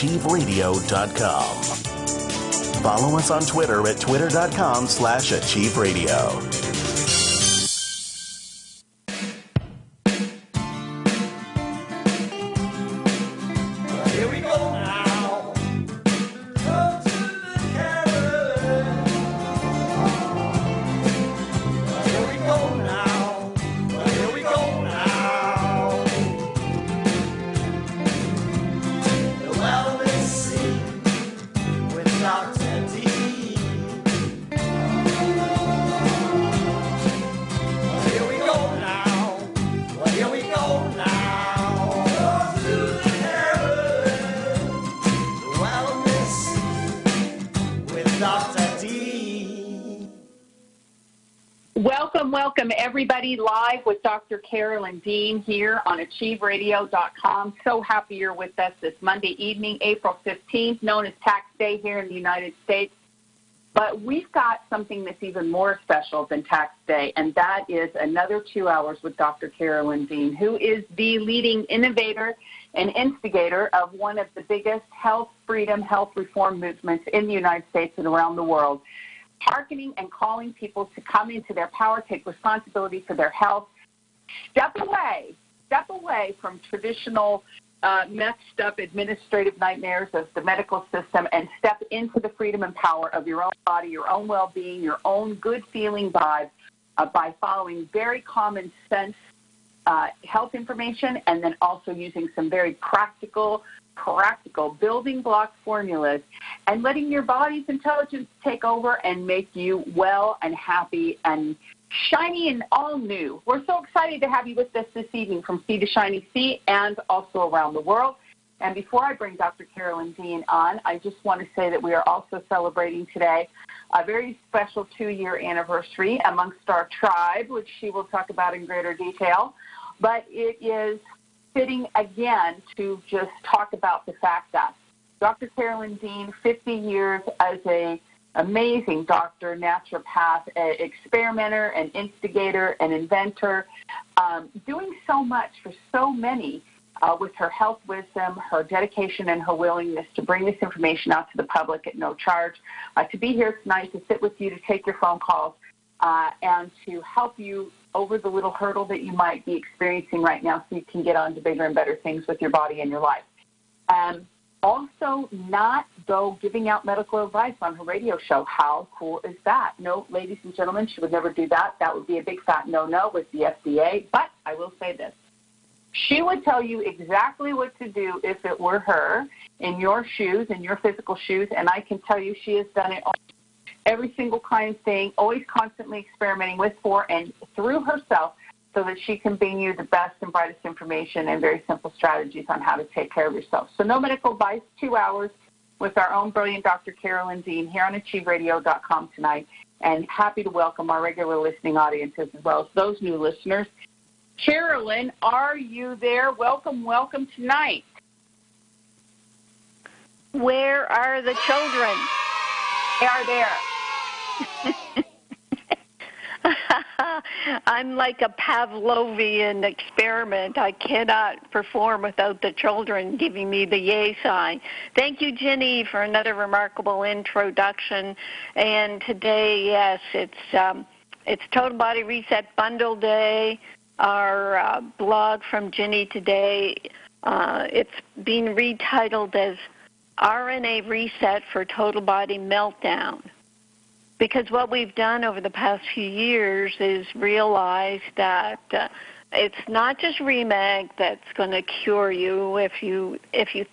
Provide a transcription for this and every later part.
achieveradio.com. Follow us on Twitter at twitter.com/achieveradio. Here we go now. Go to the Carolyn. Here we go now. Here we go now. The wellness scene with Dr. D. Here we go now. Here we go now. Go to the Carolyn. The wellness scene with Dr. D. Welcome, everybody, live with Dr. Carolyn Dean here on AchieveRadio.com. So happy you're with us this Monday evening, April 15th, known as Tax Day here in the United States. But we've got something that's even more special than Tax Day, and that is another 2 hours with Dr. Carolyn Dean, who is the leading innovator and instigator of one of the biggest health freedom, health reform movements in the United States and around the world, hearkening and calling people to come into their power, take responsibility for their health, step away from traditional messed up administrative nightmares of the medical system and step into the freedom and power of your own body, your own well-being, your own good feeling vibe by following very common sense health information and then also using some very practical building block formulas and letting your body's intelligence take over and make you well and happy and shiny and all new. We're so excited to have you with us this evening from Sea to Shiny Sea and also around the world. And before I bring Dr. Carolyn Dean on, I just want to say that we are also celebrating today a very special 2-year anniversary amongst our tribe, which she will talk about in greater detail. But it is fitting again to just talk about the fact that Dr. Carolyn Dean, 50 years as an amazing doctor, naturopath, experimenter, an instigator, an inventor, doing so much for so many with her health wisdom, her dedication, and her willingness to bring this information out to the public at no charge, to be here tonight to sit with you, to take your phone calls, and to help you over the little hurdle that you might be experiencing right now so you can get on to bigger and better things with your body and your life. Also, not go giving out medical advice on her radio show. How cool is that? No, ladies and gentlemen, she would never do that. That would be a big fat no-no with the FDA. But I will say this. She would tell you exactly what to do if it were her in your shoes, in your physical shoes, and I can tell you she has done it all. Every single kind of thing, always constantly experimenting with, for, and through herself so that she can bring you the best and brightest information and very simple strategies on how to take care of yourself. So no medical advice, 2 hours with our own brilliant Dr. Carolyn Dean here on AchieveRadio.com tonight, and happy to welcome our regular listening audiences as well as those new listeners. Carolyn, are you there? Welcome tonight. Where are the children? They are there. I'm like a Pavlovian experiment. I cannot perform without the children giving me the yay sign. Thank you, Ginny, for another remarkable introduction. And today, yes, it's Total Body Reset Bundle Day. Our blog from Ginny today, it's being retitled as RNA Reset for Total Body Meltdown. Because what we've done over the past few years is realize that it's not just Remag that's going to cure you. If you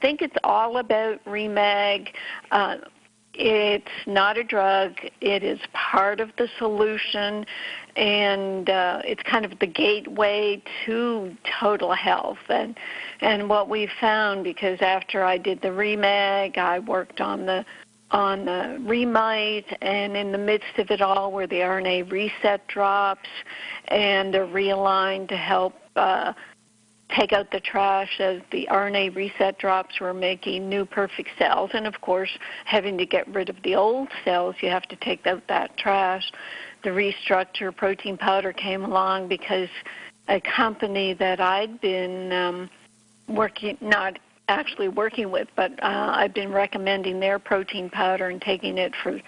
think it's all about Remag, it's not a drug. It is part of the solution, and it's kind of the gateway to total health. And what we found, because after I did the Remag, I worked on the Remite, and in the midst of it all were the Rna Reset Drops and the Realign to help take out the trash, as the Rna Reset Drops were making new perfect cells. And, of course, having to get rid of the old cells, you have to take out that trash. The Restructure protein powder came along because a company that I'd been actually working with, but I've been recommending their protein powder and taking it for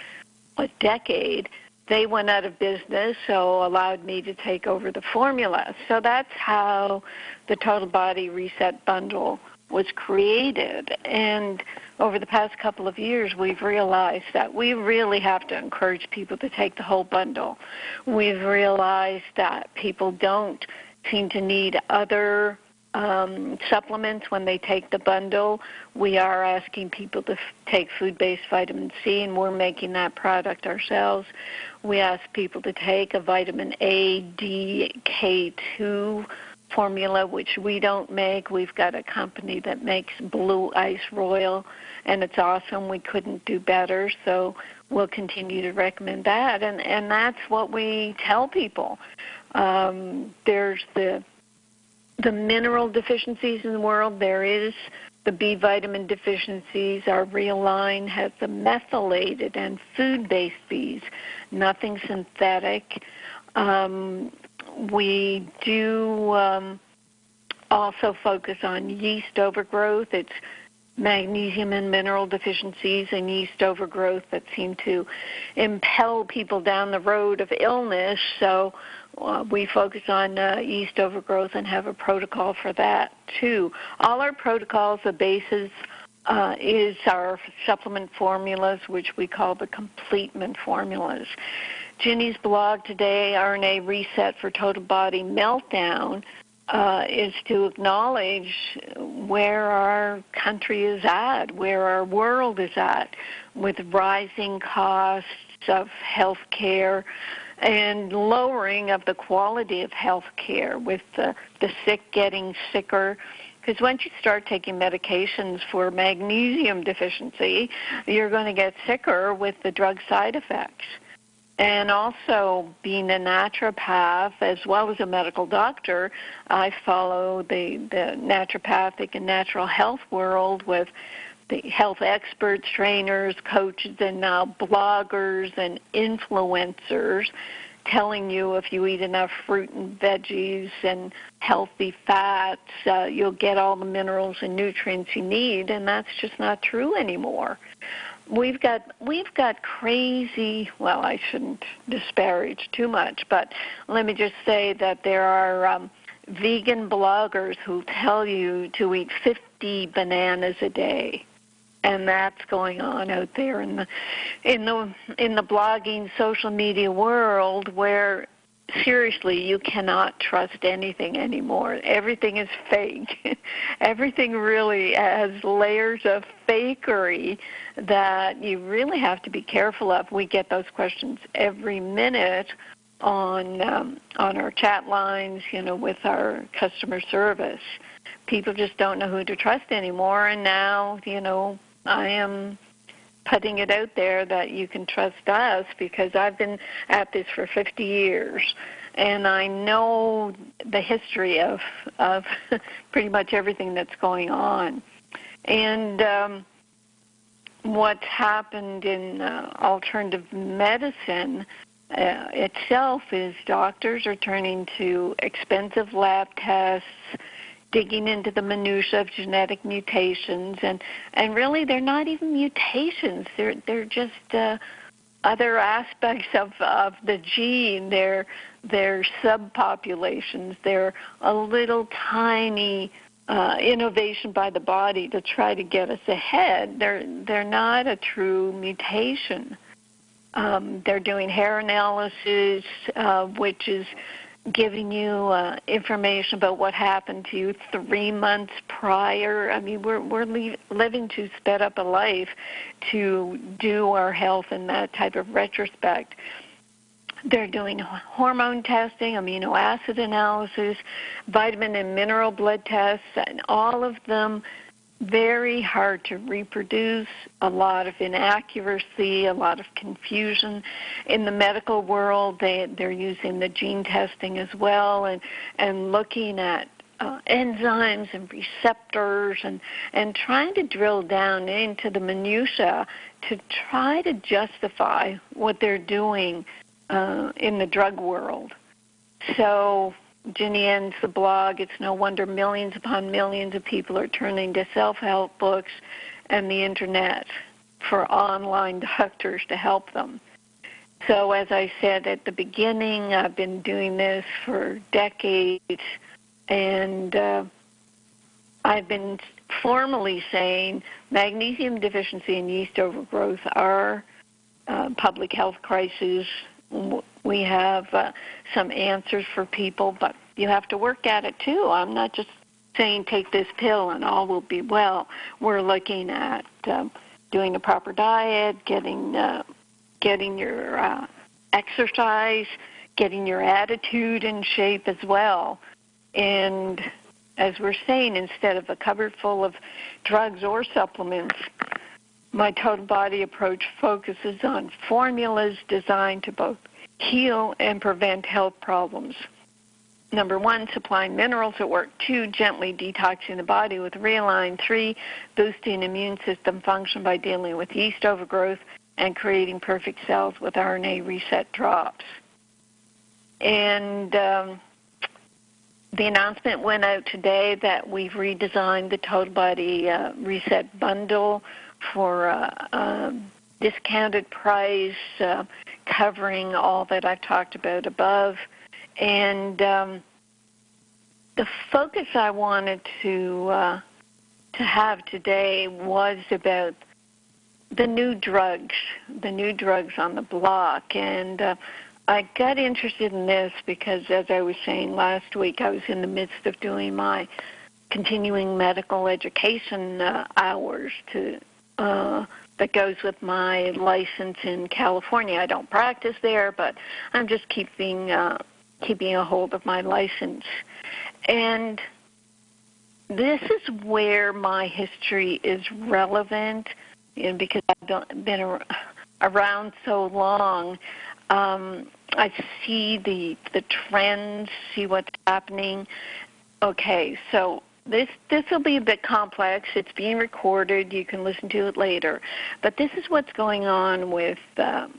a decade. They went out of business, so allowed me to take over the formula. So that's how the Total Body Reset Bundle was created. And over the past couple of years, we've realized that we really have to encourage people to take the whole bundle. We've realized that people don't seem to need other supplements when they take the bundle. We are asking people to take food-based vitamin C, and we're making that product ourselves. We ask people to take a vitamin A, D, K2 formula, which we don't make. We've got a company that makes Blue Ice Royal, and it's awesome. We couldn't do better, so we'll continue to recommend that. And that's what we tell people. There's the mineral deficiencies in the world. There is the B vitamin deficiencies. Our Real line has the methylated and food-based Bs, nothing synthetic. We do also focus on yeast overgrowth. It's magnesium and mineral deficiencies and yeast overgrowth that seem to impel people down the road of illness. So we focus on yeast overgrowth and have a protocol for that too. All our protocols, the basis is our supplement formulas, which we call the completement formulas. Ginny's blog today, Rna Reset for Total Body Meltdown, is to acknowledge where our country is at, where our world is at, with rising costs of health care and lowering of the quality of health care, with the sick getting sicker. Because once you start taking medications for magnesium deficiency, you're going to get sicker with the drug side effects. And also, being a naturopath as well as a medical doctor, I follow the naturopathic and natural health world with the health experts, trainers, coaches, and now bloggers and influencers telling you if you eat enough fruit and veggies and healthy fats, you'll get all the minerals and nutrients you need, and that's just not true anymore. We've got crazy, well, I shouldn't disparage too much, but let me just say that there are vegan bloggers who tell you to eat 50 bananas a day. And that's going on out there in the blogging social media world, where seriously you cannot trust anything anymore. Everything is fake. Everything really has layers of fakery that you really have to be careful of. We get those questions every minute on our chat lines, with our customer service. People just don't know who to trust anymore, and now, I am putting it out there that you can trust us, because I've been at this for 50 years, and I know the history of pretty much everything that's going on. And what's happened in alternative medicine itself is doctors are turning to expensive lab tests, digging into the minutiae of genetic mutations, and really they're not even mutations. They're just other aspects of the gene. They're subpopulations. They're a little tiny innovation by the body to try to get us ahead. They're not a true mutation. They're doing hair analysis, which is giving you information about what happened to you 3 months prior. I mean, we're living too sped up a life to do our health in that type of retrospect. They're doing hormone testing, amino acid analysis, vitamin and mineral blood tests, and all of them very hard to reproduce, a lot of inaccuracy, a lot of confusion. In the medical world, they're using the gene testing as well, and looking at enzymes and receptors, and trying to drill down into the minutia to try to justify what they're doing in the drug world. So Ginny ends the blog, it's no wonder millions upon millions of people are turning to self-help books and the Internet for online doctors to help them. So as I said at the beginning, I've been doing this for decades, and I've been formally saying magnesium deficiency and yeast overgrowth are public health crises. We have some answers for people, but you have to work at it too. I'm not just saying take this pill and all will be well. We're looking at doing a proper diet, getting your exercise, getting your attitude in shape as well. And as we're saying, instead of a cupboard full of drugs or supplements, my total body approach focuses on formulas designed to both heal and prevent health problems. Number 1, supplying minerals at work. 2, gently detoxing the body with Realign. 3, boosting immune system function by dealing with yeast overgrowth and creating perfect cells with Rna Reset Drops. And the announcement went out today that we've redesigned the Total Body Reset Bundle for a discounted price, covering all that I've talked about above. And the focus I wanted to have today was about the new drugs on the block. And I got interested in this because, as I was saying last week, I was in the midst of doing my continuing medical education hours that goes with my license in California. I don't practice there, but I'm just keeping a hold of my license. And this is where my history is relevant, and because I've been around so long, I see the trends, see what's happening. Okay, so this will be a bit complex. It's being recorded. You can listen to it later. But this is what's going on with the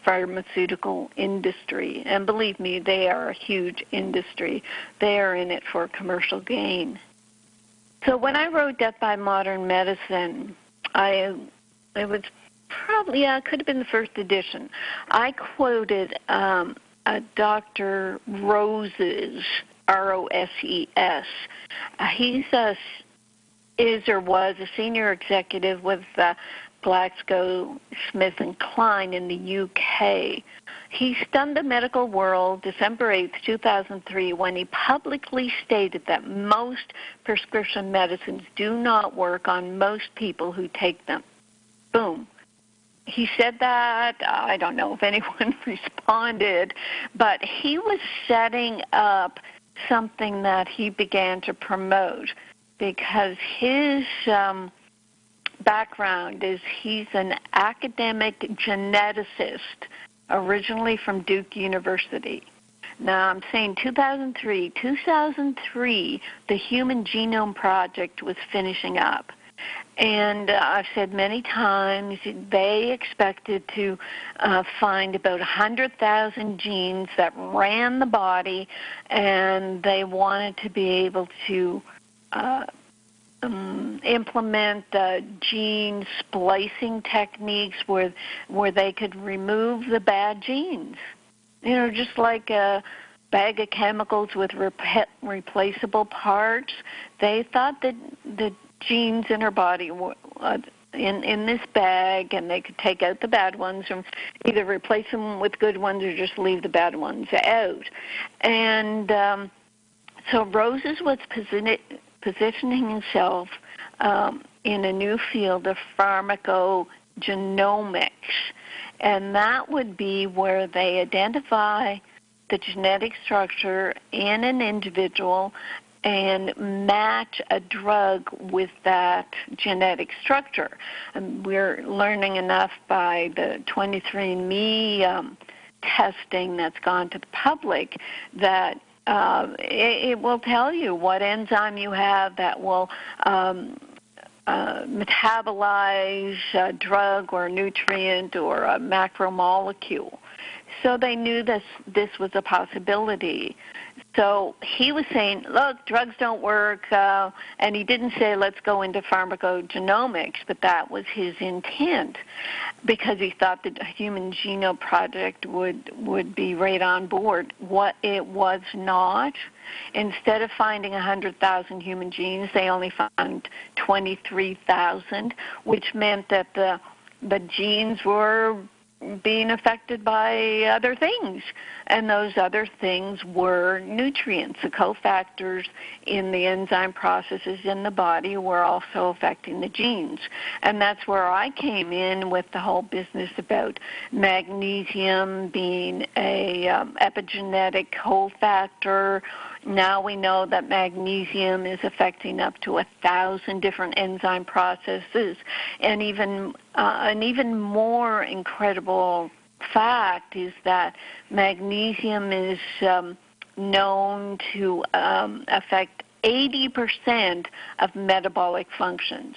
pharmaceutical industry. And believe me, they are a huge industry. They are in it for commercial gain. So when I wrote Death by Modern Medicine, it was probably, it could have been the first edition. I quoted Dr. Rose's, R-O-S-E-S. He is or was a senior executive with GlaxoSmithKline in the UK. He stunned the medical world December 8, 2003, when he publicly stated that most prescription medicines do not work on most people who take them. Boom. He said that. I don't know if anyone responded, but he was setting up something that he began to promote because his background is he's an academic geneticist, originally from Duke University. Now, I'm saying 2003, the Human Genome Project was finishing up. And I've said many times they expected to find about 100,000 genes that ran the body, and they wanted to be able to implement gene splicing techniques where they could remove the bad genes. You know, just like a bag of chemicals with replaceable parts. They thought that the genes in her body were in this bag, and they could take out the bad ones and either replace them with good ones or just leave the bad ones out. And so Roses was positioning himself in a new field of pharmacogenomics, and that would be where they identify the genetic structure in an individual and match a drug with that genetic structure. And we're learning enough by the 23andMe testing that's gone to the public that it will tell you what enzyme you have that will metabolize a drug or a nutrient or a macromolecule. So they knew this was a possibility. So he was saying, look, drugs don't work, and he didn't say let's go into pharmacogenomics, but that was his intent, because he thought the Human Genome Project would be right on board. What it was not. Instead of finding 100,000 human genes, they only found 23,000, which meant that the genes were being affected by other things, and those other things were nutrients. The cofactors in the enzyme processes in the body were also affecting the genes, and that's where I came in with the whole business about magnesium being a epigenetic cofactor. Now we know that magnesium is affecting up to 1,000 different enzyme processes, and even an even more incredible fact is that magnesium is known to affect 80% of metabolic functions.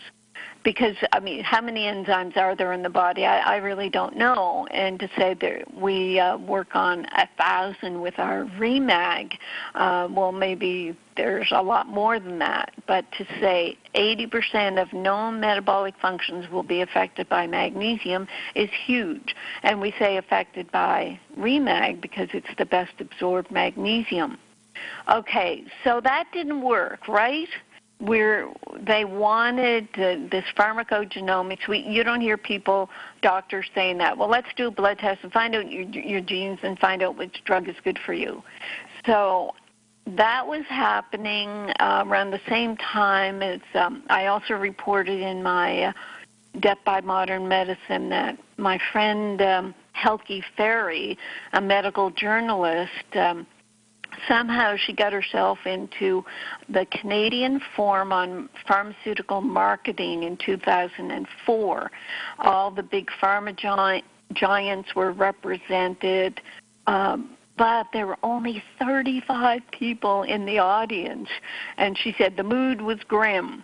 Because, I mean, how many enzymes are there in the body? I really don't know. And to say that we work on 1,000 with our Remag, well, maybe there's a lot more than that. But to say 80% of known metabolic functions will be affected by magnesium is huge. And we say affected by Remag because it's the best absorbed magnesium. Okay, so that didn't work, right? They wanted this pharmacogenomics. You don't hear doctors saying that. Well, let's do a blood test and find out your genes and find out which drug is good for you. So that was happening around the same time as I also reported in my Death by Modern Medicine that my friend Helke Ferry, a medical journalist, somehow she got herself into the Canadian Forum on Pharmaceutical Marketing in 2004. All the big pharma giants were represented, but there were only 35 people in the audience, and she said the mood was grim.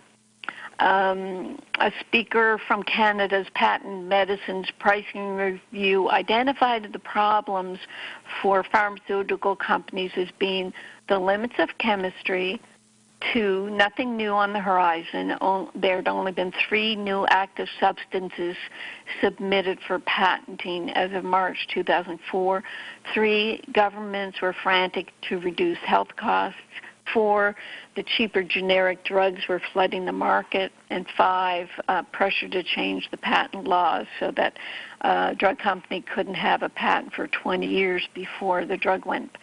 A speaker from Canada's Patent Medicines Pricing Review identified the problems for pharmaceutical companies as being the limits of chemistry, 2, nothing new on the horizon. There had only been 3 new active substances submitted for patenting as of March 2004. 3, governments were frantic to reduce health costs. 4, the cheaper generic drugs were flooding the market. And 5, pressure to change the patent laws so that a drug company couldn't have a patent for 20 years before the drug went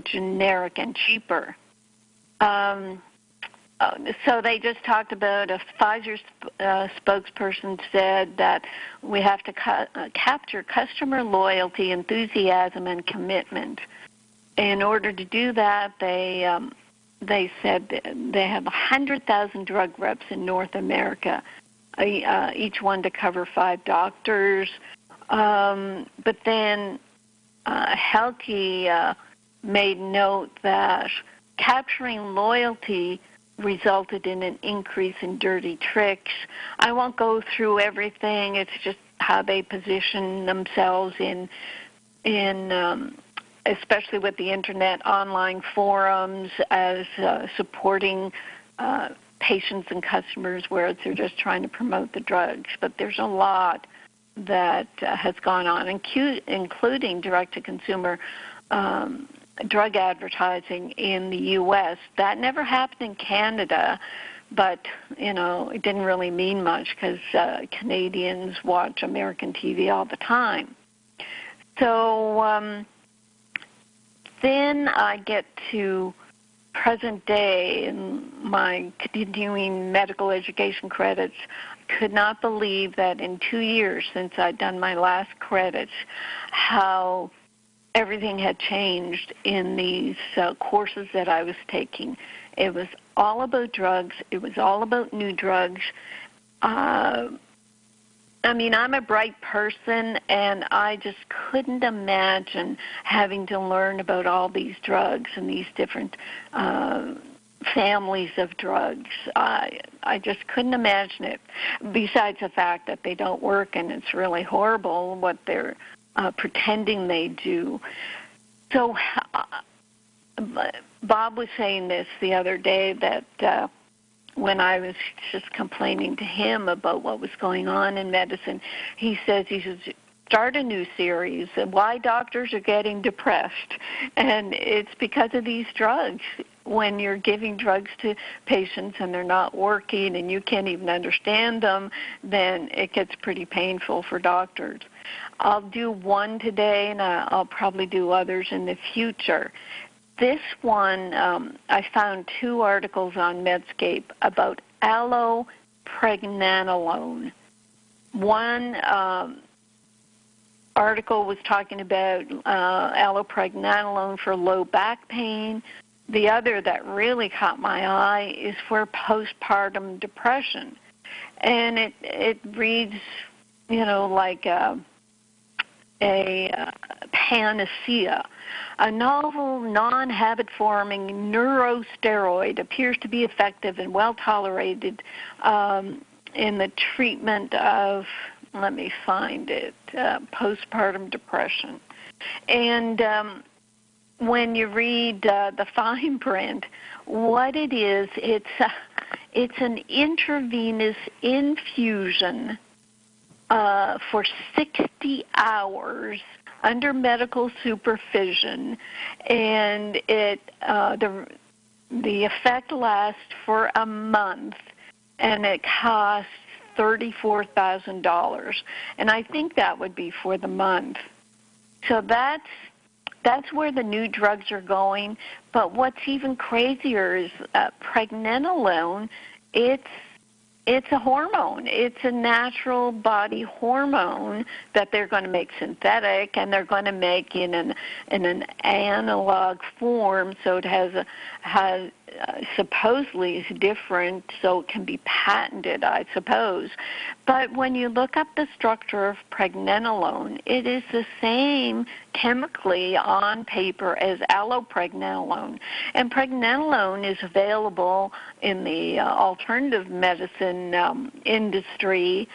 generic and cheaper. So they just talked about a Pfizer spokesperson said that we have to capture customer loyalty, enthusiasm, and commitment. In order to do that, they said they have 100,000 drug reps in North America, each one to cover 5 doctors. But then Helke made note that capturing loyalty resulted in an increase in dirty tricks. I won't go through everything. It's just how they position themselves in especially with the internet online forums as supporting patients and customers, where they're just trying to promote the drugs. But there's a lot that has gone on, including direct-to-consumer drug advertising in the U.S. That never happened in Canada, but, it didn't really mean much because Canadians watch American TV all the time. So then I get to present day, and my continuing medical education credits. Could not believe that in 2 years since I'd done my last credits, how everything had changed in these courses that I was taking. It was all about drugs. It was all about new drugs. I'm a bright person, and I just couldn't imagine having to learn about all these drugs and these different families of drugs. I just couldn't imagine it, besides the fact that they don't work, and it's really horrible what they're pretending they do. So Bob was saying this the other day that when I was just complaining to him about what was going on in medicine, he says he should start a new series, why doctors are getting depressed. And it's because of these drugs. When you're giving drugs to patients and they're not working and you can't even understand them, then it gets pretty painful for doctors. I'll do one today, and I'll probably do others in the future. This one, I found 2 articles on Medscape about allopregnanolone. One article was talking about allopregnanolone for low back pain. The other that really caught my eye is for postpartum depression. And it reads, like a panacea. A novel, non-habit-forming neurosteroid appears to be effective and well-tolerated in the treatment of, let me find it, postpartum depression. And when you read the fine print, what it is, it's an intravenous infusion for 60 hours under medical supervision, and the effect lasts for a month, and it costs $34,000, and I think that would be for the month. So that's where the new drugs are going. But what's even crazier is pregnenolone. It's a hormone. It's a natural body hormone that they're going to make synthetic, and they're going to make in an analog form, so it has supposedly is different, so it can be patented, I suppose. But when you look up the structure of pregnenolone, it is the same chemically on paper as allopregnanolone. And pregnenolone is available in the alternative medicine industry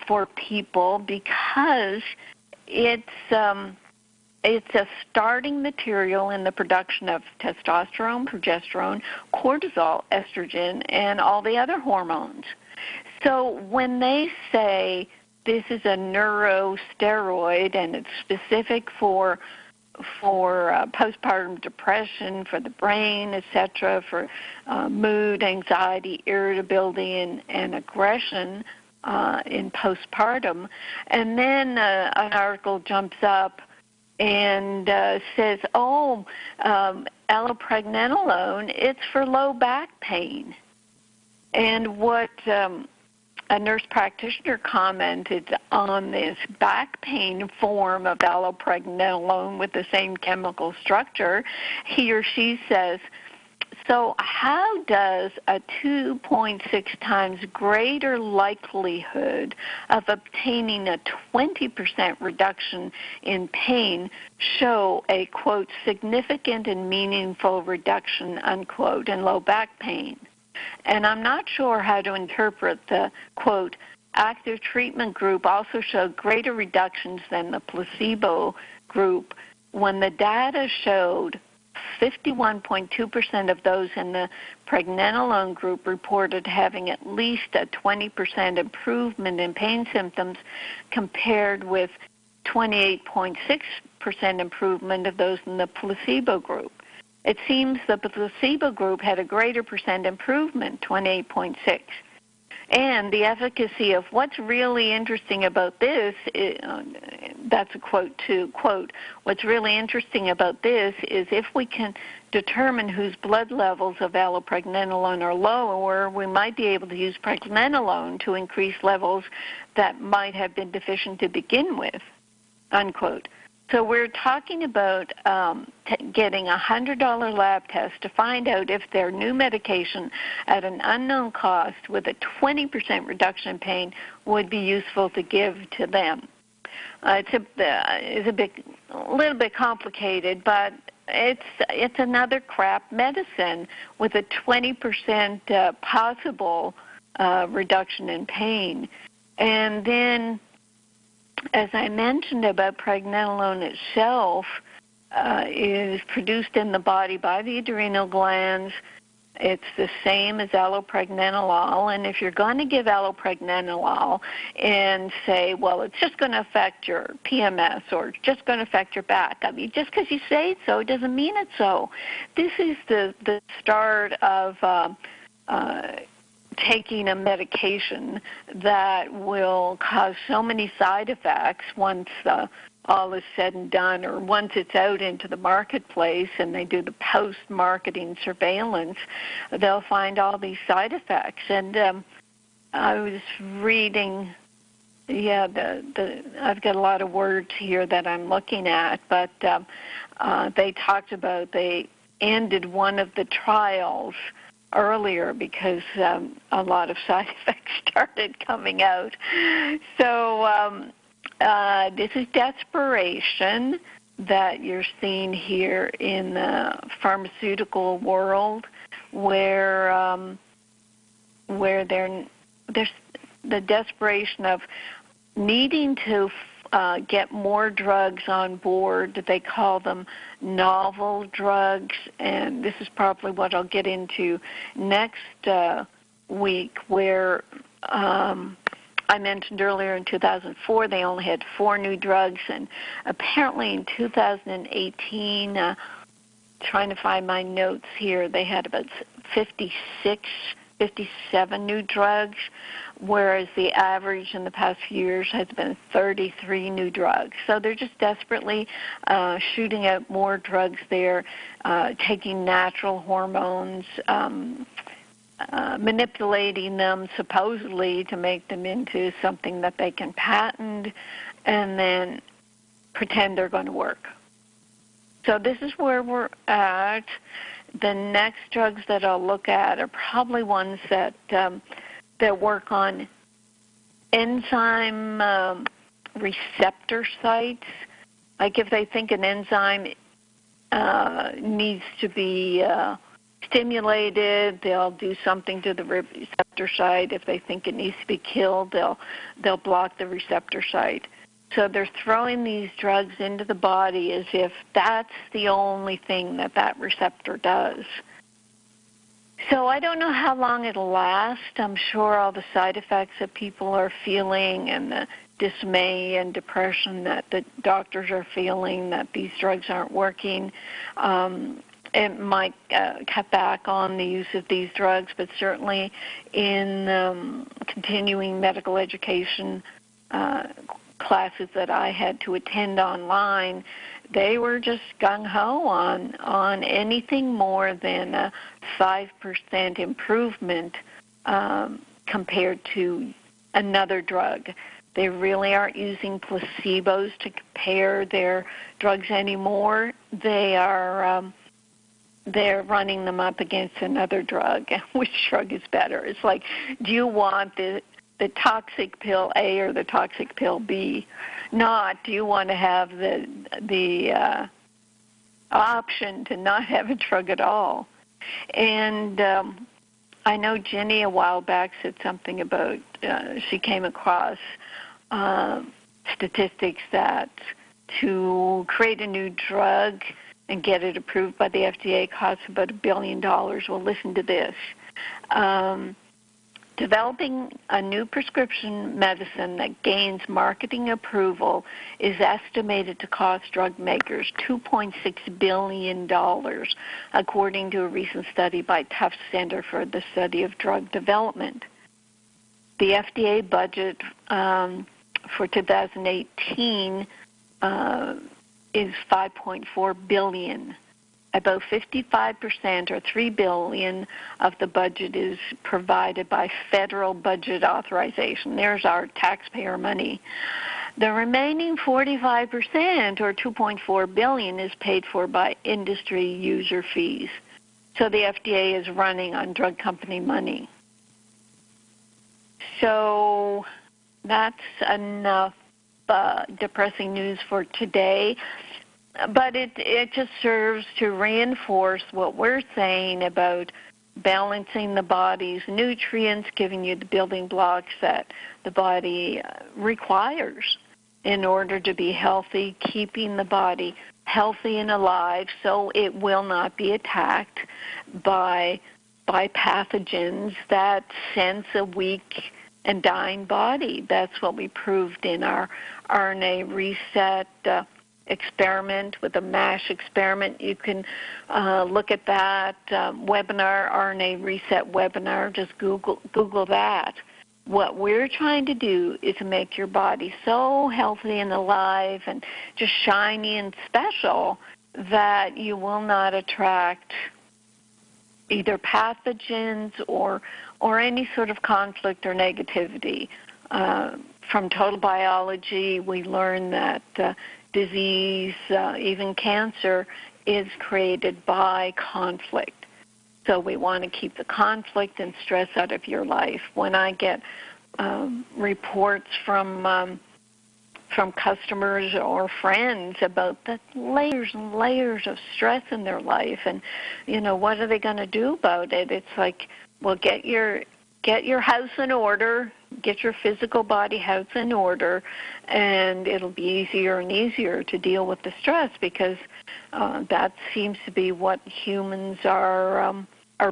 for people because it's a starting material in the production of testosterone, progesterone, cortisol, estrogen, and all the other hormones. So when they say this is a neurosteroid and it's specific for postpartum depression, for the brain, etc., for mood, anxiety, irritability, and aggression in postpartum, and then an article jumps up and says, allopregnanolone, it's for low back pain. And what a nurse practitioner commented on this back pain form of allopregnanolone with the same chemical structure, he or she says, so how does a 2.6 times greater likelihood of obtaining a 20% reduction in pain show a, quote, significant and meaningful reduction, unquote, in low back pain? And I'm not sure how to interpret the, quote, active treatment group also showed greater reductions than the placebo group when the data showed 51.2% of those in the pregnenolone group reported having at least a 20% improvement in pain symptoms compared with 28.6% improvement of those in the placebo group. It seems the placebo group had a greater percent improvement, 28.6. And the efficacy of what's really interesting about this, that's a quote too, quote, what's really interesting about this is if we can determine whose blood levels of allopregnanolone are lower, we might be able to use pregnenolone to increase levels that might have been deficient to begin with, unquote. So we're talking about getting a $100 lab test to find out if their new medication at an unknown cost with a 20% reduction in pain would be useful to give to them. It's a little bit complicated, but it's another crap medicine with a 20% possible reduction in pain. And then, as I mentioned about pregnenolone itself, is produced in the body by the adrenal glands. It's the same as allopregnanolol, and if you're going to give allopregnanolol and say, well, it's just going to affect your PMS or it's just going to affect your back, I mean, just because you say so, it doesn't mean it's so. This is the start of taking a medication that will cause so many side effects once all is said and done, or once it's out into the marketplace and they do the post-marketing surveillance, they'll find all these side effects. And I was reading, I've got a lot of words here that I'm looking at, but they talked about they ended one of the trials earlier because a lot of side effects started coming out. So this is desperation that you're seeing here in the pharmaceutical world, where there's the desperation of needing to get more drugs on board. They call them novel drugs, and this is probably what I'll get into next week, where I mentioned earlier in 2004 they only had 4 new drugs, and apparently in 2018, trying to find my notes here, they had about 57 new drugs, whereas the average in the past few years has been 33 new drugs. So they're just desperately shooting out more drugs there, taking natural hormones, manipulating them supposedly to make them into something that they can patent and then pretend they're going to work. So this is where we're at. The next drugs that I'll look at are probably ones that work on enzyme receptor sites. Like if they think an enzyme needs to be stimulated, they'll do something to the receptor site. If they think it needs to be killed, they'll block the receptor site. So they're throwing these drugs into the body as if that's the only thing that receptor does. So I don't know how long it'll last. I'm sure all the side effects that people are feeling and the dismay and depression that the doctors are feeling that these drugs aren't working, it might cut back on the use of these drugs, but certainly in continuing medical education classes that I had to attend online, they were just gung-ho on anything more than a 5% improvement compared to another drug. They really aren't using placebos to compare their drugs anymore. They're running them up against another drug. Which drug is better? It's like, do you want the toxic pill A or the toxic pill B? Not, do you want to have the option to not have a drug at all? And I know Jenny a while back said something about she came across statistics that to create a new drug and get it approved by the FDA costs about $1 billion. Well, listen to this. Developing a new prescription medicine that gains marketing approval is estimated to cost drug makers $2.6 billion, according to a recent study by Tufts Center for the Study of Drug Development. The FDA budget for 2018 is $5.4 billion. About 55% or $3 billion of the budget is provided by federal budget authorization. There's our taxpayer money. The remaining 45% or $2.4 billion is paid for by industry user fees. So the FDA is running on drug company money. So that's enough depressing news for today. But it just serves to reinforce what we're saying about balancing the body's nutrients, giving you the building blocks that the body requires in order to be healthy, keeping the body healthy and alive, so it will not be attacked by pathogens that sense a weak and dying body. That's what we proved in our RNA Reset experiment with a MASH experiment. You can look at that webinar, RNA Reset webinar. Just Google that. What we're trying to do is make your body so healthy and alive and just shiny and special that you will not attract either pathogens or any sort of conflict or negativity. From total biology, we learn that disease, even cancer, is created by conflict. So we want to keep the conflict and stress out of your life. When I get reports from customers or friends about the layers and layers of stress in their life, and what are they going to do about it? It's like, well, get your house in order, get your physical body house in order, and it'll be easier and easier to deal with the stress, because that seems to be what humans are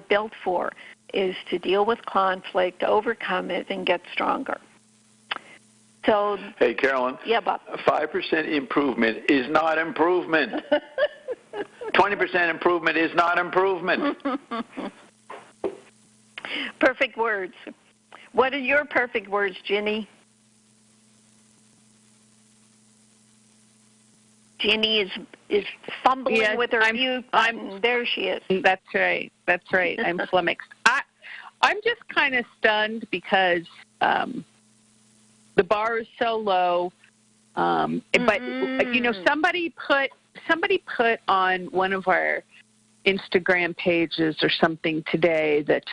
built for, is to deal with conflict, overcome it, and get stronger. So, hey, Carolyn. Yeah, Bob. 5% improvement is not improvement. 20% improvement is not improvement. Perfect words. What are your perfect words, Ginny? Ginny is fumbling with her mute button. There she is. That's right. I'm flummoxed. I'm just kind of stunned because the bar is so low. But somebody put on one of our Instagram pages or something today that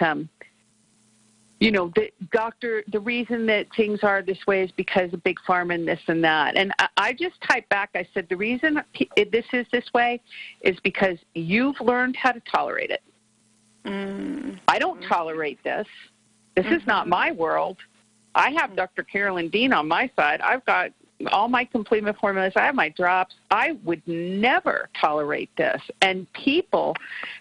the reason that things are this way is because of Big Pharma and this and that. And I just typed back, I said, the reason this is this way is because you've learned how to tolerate it. I don't tolerate this. This is not my world. I have Dr. Carolyn Dean on my side. I've got all my complete formulas. I have my drops. I would never tolerate this. And people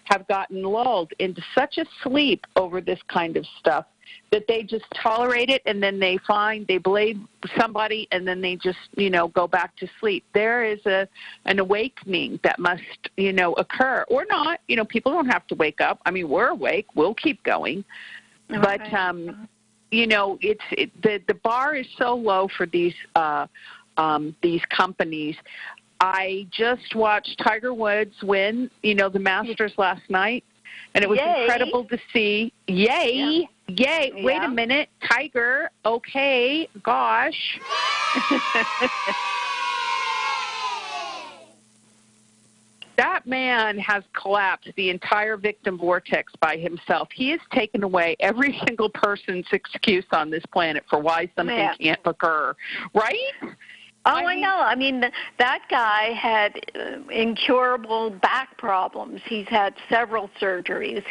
have gotten lulled into such a sleep over this kind of stuff that they just tolerate it, and then they blame somebody, and then they just, go back to sleep. There is an awakening that must, occur. Or not. People don't have to wake up. I mean, we're awake. We'll keep going. Okay. But, the bar is so low for these companies. I just watched Tiger Woods win, the Masters last night, and it was incredible to see. Yay! Yeah. Yay! Wait a minute, Tiger. Okay, gosh. That man has collapsed the entire victim vortex by himself. He has taken away every single person's excuse on this planet for why something can't occur. Right? I know. I mean, that guy had incurable back problems. He's had several surgeries.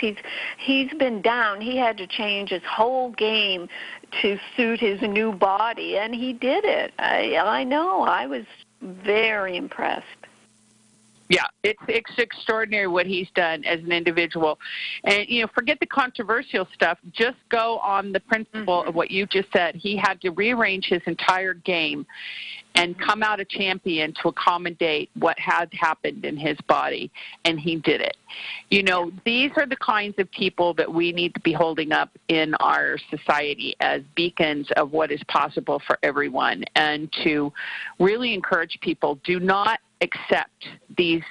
He's been down. He had to change his whole game to suit his new body, and he did it. I know. I was very impressed. Yeah, it's extraordinary what he's done as an individual. And, forget the controversial stuff. Just go on the principle of what you just said. He had to rearrange his entire game and come out a champion to accommodate what had happened in his body, and he did it. These are the kinds of people that we need to be holding up in our society as beacons of what is possible for everyone, and to really encourage people, do not accept these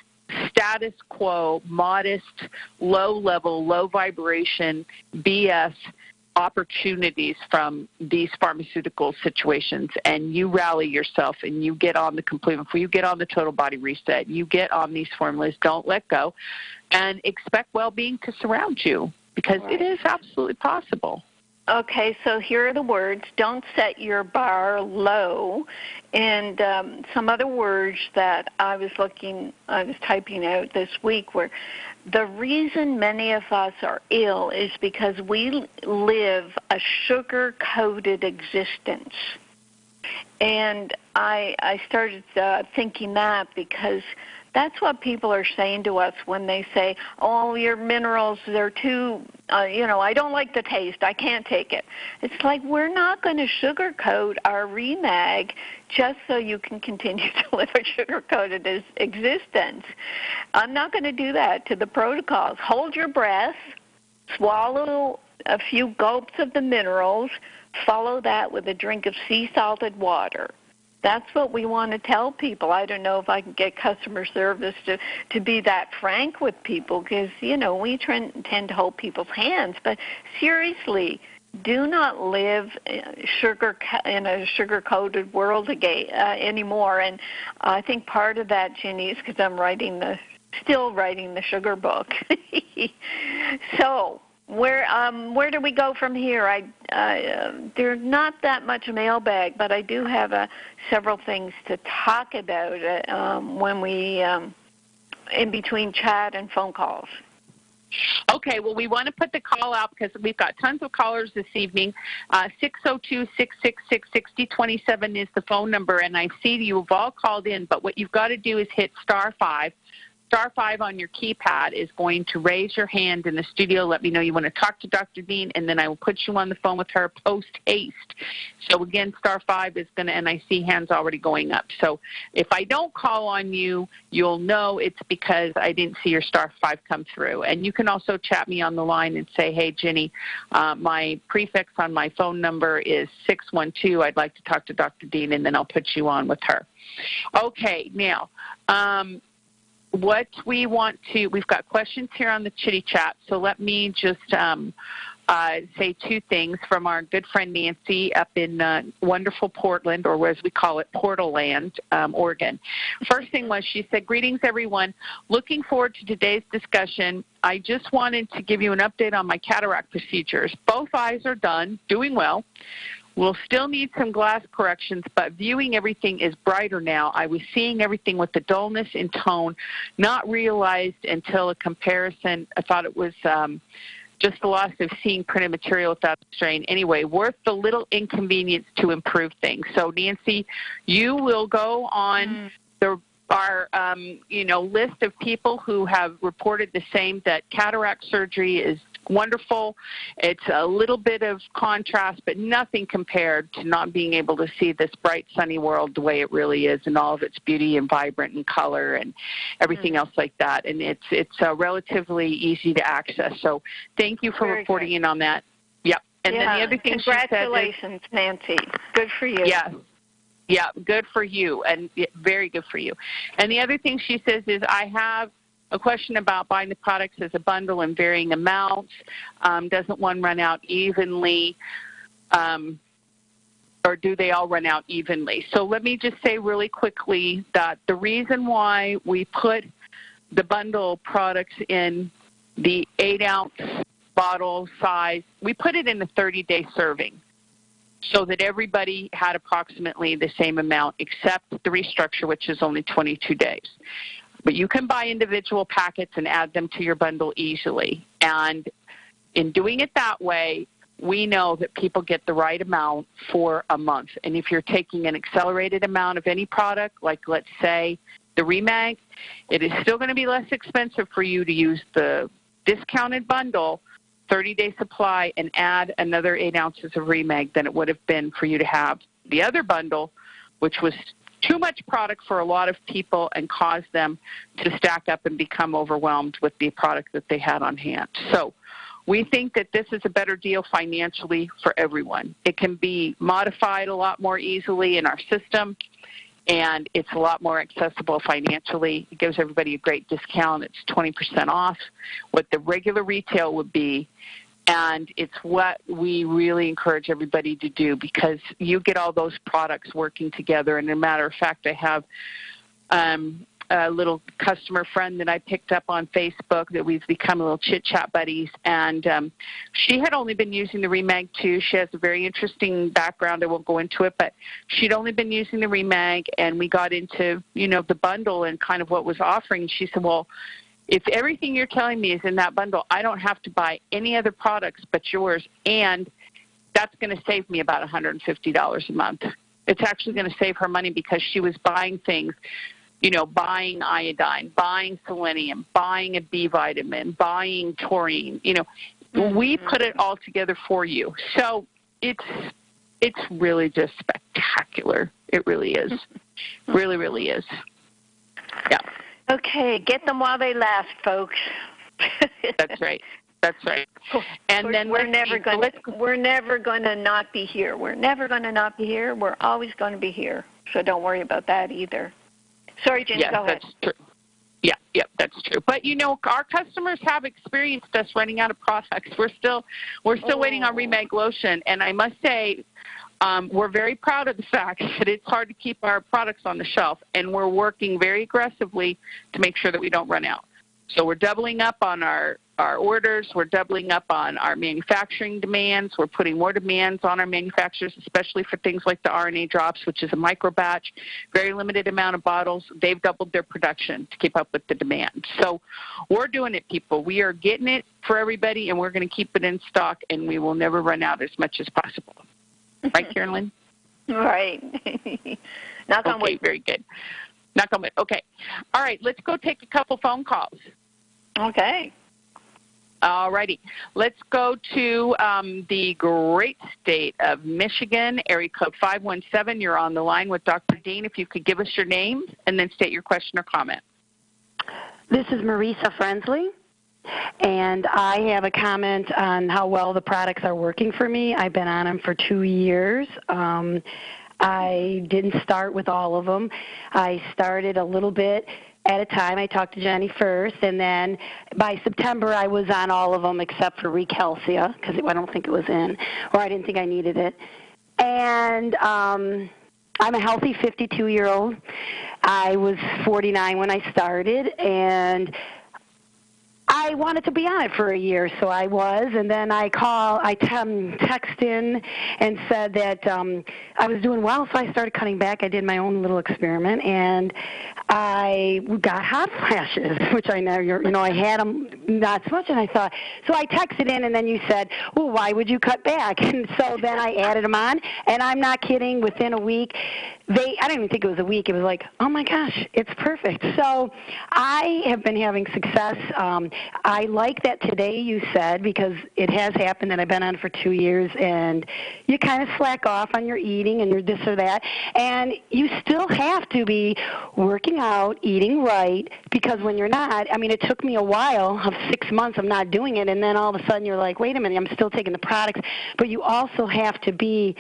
status quo, modest, low-level, low-vibration BS opportunities from these pharmaceutical situations, and you rally yourself and you get on the complete, you get on the total body reset, you get on these formulas, don't let go, and expect well-being to surround you, because it is absolutely possible. Okay, so here are the words. Don't set your bar low. And some other words that I was typing out this week were, the reason many of us are ill is because we live a sugar-coated existence. And I started thinking that because That's what people are saying to us when they say, oh, your minerals, they're too, I don't like the taste. I can't take it. It's like we're not going to sugarcoat our Remag just so you can continue to live a sugar-coated existence. I'm not going to do that to the protocols. Hold your breath, swallow a few gulps of the minerals, follow that with a drink of sea-salted water. That's what we want to tell people. I don't know if I can get customer service to be that frank with people because, we tend to hold people's hands. But seriously, do not live in a sugar-coated world anymore. And I think part of that, Ginny, is because I'm still writing the sugar book. So where do we go from here? There's not that much mailbag, but I do have several things to talk about when we in between chat and phone calls. Okay, well, we want to put the call out because we've got tons of callers this evening. 602-666-6027 is the phone number, and I see you've all called in, but what you've got to do is hit *5. *5 on your keypad is going to raise your hand in the studio. Let me know you want to talk to Dr. Dean, and then I will put you on the phone with her post-haste. So, again, *5 is going to, and I see hands already going up. So if I don't call on you, you'll know it's because I didn't see your *5 come through. And you can also chat me on the line and say, hey, Ginny, my prefix on my phone number is 612. I'd like to talk to Dr. Dean, and then I'll put you on with her. Okay, now, what we want to, we've got questions here on the Chitty Chat, so let me just say two things from our good friend Nancy up in wonderful Portland, or as we call it, Portal Land, Oregon. First thing was, she said, greetings everyone, looking forward to today's discussion. I just wanted to give you an update on my cataract procedures. Both eyes are done, doing well. We'll still need some glass corrections, but viewing everything is brighter now. I was seeing everything with the dullness in tone, not realized until a comparison. I thought it was just the loss of seeing printed material without strain. Anyway, worth the little inconvenience to improve things. So, Nancy, you will go on our list of people who have reported the same, that cataract surgery is wonderful. It's a little bit of contrast, but nothing compared to not being able to see this bright, sunny world the way it really is, and all of its beauty and vibrant and color and everything else like that. And it's relatively easy to access. So thank you for reporting in on that. Yep. And then the other thing she said is, congratulations, Nancy. Good for you. Yeah. Yeah, good for you, and very good for you. And the other thing she says is, I have a question about buying the products as a bundle in varying amounts. Doesn't one run out evenly, or do they all run out evenly? So let me just say really quickly that the reason why we put the bundle products in the 8-ounce bottle size, we put it in a 30-day serving, so that everybody had approximately the same amount except the Restructure, which is only 22 days. But you can buy individual packets and add them to your bundle easily. And in doing it that way, we know that people get the right amount for a month. And if you're taking an accelerated amount of any product, like let's say the Remag, it is still going to be less expensive for you to use the discounted bundle 30-day supply and add another 8 ounces of Remag than it would have been for you to have the other bundle, which was too much product for a lot of people and caused them to stack up and become overwhelmed with the product that they had on hand. So we think that this is a better deal financially for everyone. It can be modified a lot more easily in our system, and it's a lot more accessible financially. It gives everybody a great discount. It's 20% off what the regular retail would be, and it's what we really encourage everybody to do because you get all those products working together. And as a matter of fact, I have a little customer friend that I picked up on Facebook that we've become a little chit-chat buddies, and she had only been using the Remag 2. She has a very interesting background. I won't go into it, but she'd only been using the Remag, and we got into, the bundle and kind of what was offering. She said, well, if everything you're telling me is in that bundle, I don't have to buy any other products but yours, and that's going to save me about $150 a month. It's actually going to save her money because she was buying things buying iodine, buying selenium, buying a B vitamin, buying taurine. We put it all together for you. So it's really just spectacular. It really is. Really, really is. Yeah. Okay, get them while they last, folks. That's right. That's right. And then we're never going to not be here. We're never going to not be here. We're always going to be here. So don't worry about that either. Sorry, Jen, go ahead. That's true. Yeah, that's true. But our customers have experienced us running out of products. We're still waiting on Remag Lotion, and I must say, we're very proud of the fact that it's hard to keep our products on the shelf, and we're working very aggressively to make sure that we don't run out. So we're doubling up on our orders. We're doubling up on our manufacturing demands. We're putting more demands on our manufacturers, especially for things like the RNA drops, which is a micro batch, very limited amount of bottles. They've doubled their production to keep up with the demand. So we're doing it, people. We are getting it for everybody, and we're going to keep it in stock, and we will never run out as much as possible. Right, Carolyn? Right. Knock on wood. Okay, very good. Knock on wood. Okay. All right, let's go take a couple phone calls. Okay. All righty. Let's go to the great state of Michigan, area code 517. You're on the line with Dr. Dean. If you could give us your name and then state your question or comment. This is Marisa Frensley, and I have a comment on how well the products are working for me. I've been on them for 2 years. I didn't start with all of them. I started a little bit at a time. I talked to Jenny first, and then by September I was on all of them except for Recalcia, because I don't think it was in, or I didn't think I needed it. And I'm a healthy 52-year-old. I was 49 when I started, and I wanted to be on it for a year, so I was, and then I text in and said that I was doing well, so I started cutting back. I did my own little experiment, and I got hot flashes, which I know, I had them not so much, and I thought, so I texted in, and then you said, well, why would you cut back? And so then I added them on, and I'm not kidding, within a week, I don't even think it was a week, it was like, oh my gosh, it's perfect. So I have been having success. I like that today you said, because it has happened that I've been on for 2 years, and you kind of slack off on your eating and your this or that, and you still have to be working out, eating right, because when you're not, it took me a while of 6 months of not doing it, and then all of a sudden you're like, wait a minute, I'm still taking the products, but you also have to be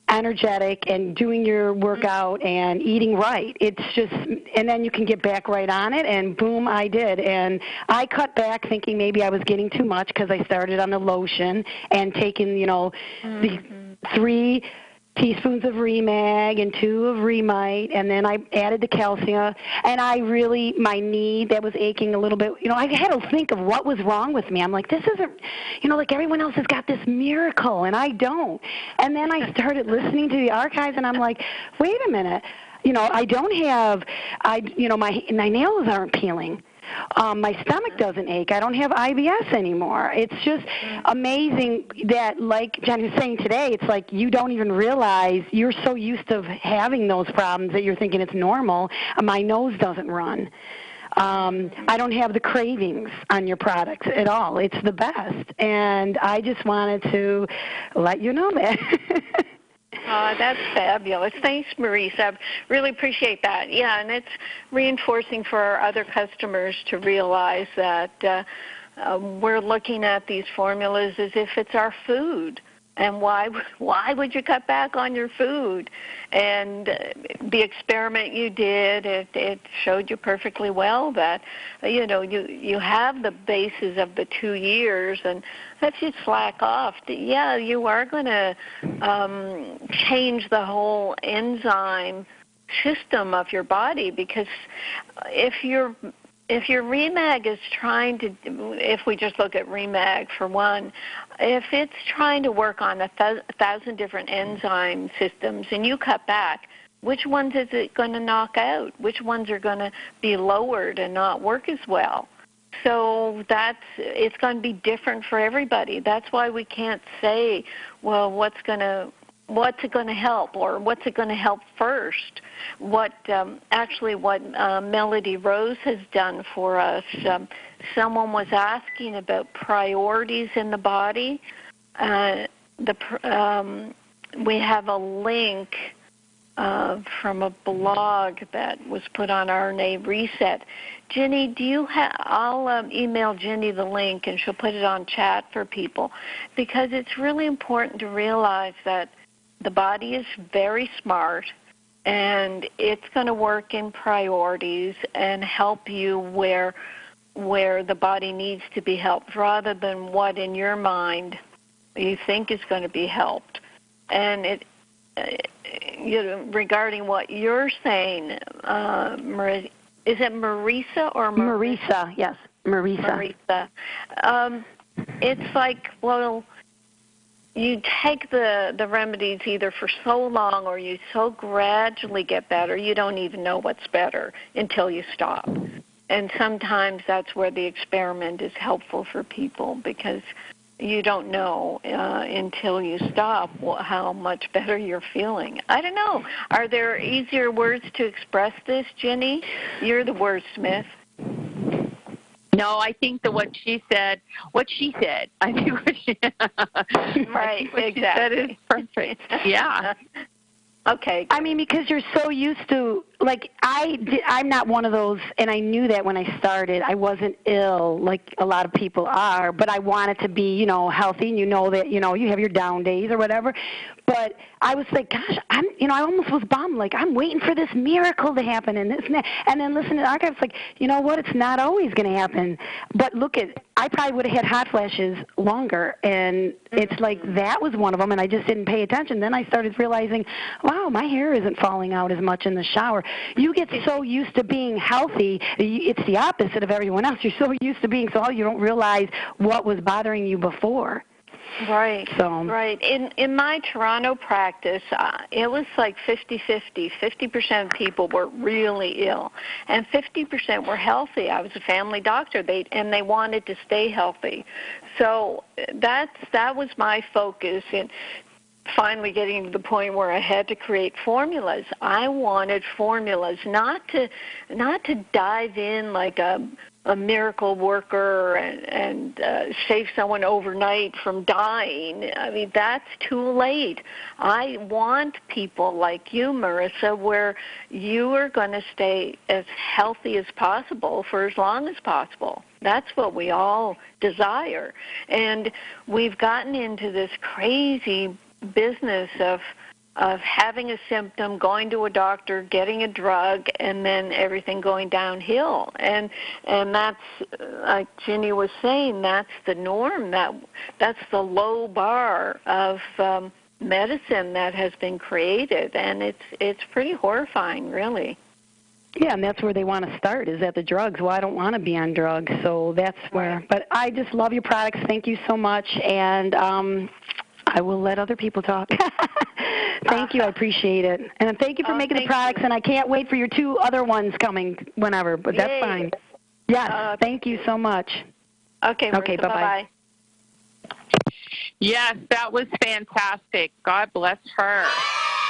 energetic and doing your workout and eating right. It's just, and then you can get back right on it, and boom, I did. And I cut back thinking maybe I was getting too much because I started on the lotion and taking, the 3 teaspoons of Remag and 2 of Remite, and then I added the calcium, and my knee that was aching a little bit, I had to think of what was wrong with me. I'm like, this isn't, like everyone else has got this miracle, and I don't. And then I started listening to the archives, and I'm like, wait a minute, I don't have, my nails aren't peeling. My stomach doesn't ache. I don't have IBS anymore. It's just amazing that, like Jen was saying today, it's like you don't even realize you're so used to having those problems that you're thinking it's normal. My nose doesn't run. I don't have the cravings on your products at all. It's the best. And I just wanted to let you know that. That's fabulous. Thanks, Marisa. I really appreciate that. Yeah, and it's reinforcing for our other customers to realize that we're looking at these formulas as if it's our food. And why would you cut back on your food? And the experiment you did, it showed you perfectly well that, you have the basis of the 2 years, and if you slack off, yeah, you are going to change the whole enzyme system of your body, because if your Remag is trying to, if we just look at Remag for one, if it's trying to work on 1,000 different enzyme systems and you cut back, which ones is it going to knock out? Which ones are going to be lowered and not work as well? So it's going to be different for everybody. That's why we can't say, well, what's going to what's it going to help, or what's it going to help first? What Melody Rose has done for us. Someone was asking about priorities in the body. We have a link from a blog that was put on Rna Reset. Ginny, do you have? I'll email Ginny the link, and she'll put it on chat for people, because it's really important to realize that the body is very smart, and it's going to work in priorities and help you where the body needs to be helped, rather than what in your mind you think is going to be helped. And regarding what you're saying, is it Marisa or Marisa? Yes, Marisa. It's like, well, you take the remedies either for so long or you so gradually get better, you don't even know what's better until you stop. And sometimes that's where the experiment is helpful for people, because you don't know until you stop how much better you're feeling. I don't know. Are there easier words to express this, Ginny? You're the wordsmith. No, I think that what she said. I think what she right, what exactly. She said is perfect. Yeah. Okay. I mean, because you're so used to, like, I'm not one of those, and I knew that when I started. I wasn't ill like a lot of people are, but I wanted to be, healthy, and that, you have your down days or whatever. But I was like, gosh, I almost was bummed. Like, I'm waiting for this miracle to happen and this and that. And then listening to the archives, like, you know what? It's not always going to happen. But look I probably would have had hot flashes longer. And it's like that was one of them, and I just didn't pay attention. Then I started realizing, wow, my hair isn't falling out as much in the shower. You get so used to being healthy. It's the opposite of everyone else. You're so used to being so healthy, you don't realize what was bothering you before. Right, right. In my Toronto practice, it was like 50-50. 50% of people were really ill, and 50% were healthy. I was a family doctor, and they wanted to stay healthy. So that was my focus in finally getting to the point where I had to create formulas. I wanted formulas, not to dive in like a miracle worker and save someone overnight from dying. I mean, that's too late. I want people like you, Marisa, where you are going to stay as healthy as possible for as long as possible. That's what we all desire. And we've gotten into this crazy business of having a symptom, going to a doctor, getting a drug, and then everything going downhill. And that's, like Ginny was saying, that's the norm. That's the low bar of medicine that has been created, and it's pretty horrifying, really. Yeah, and that's where they want to start, is at the drugs. Well, I don't want to be on drugs, so that's where. Right. But I just love your products. Thank you so much, and I will let other people talk. Thank you. I appreciate it. And thank you for making the products, and I can't wait for your 2 other ones coming whenever, but that's fine. Yes, thank you so much. Okay, Marisa, bye-bye. Yes, that was fantastic. God bless her.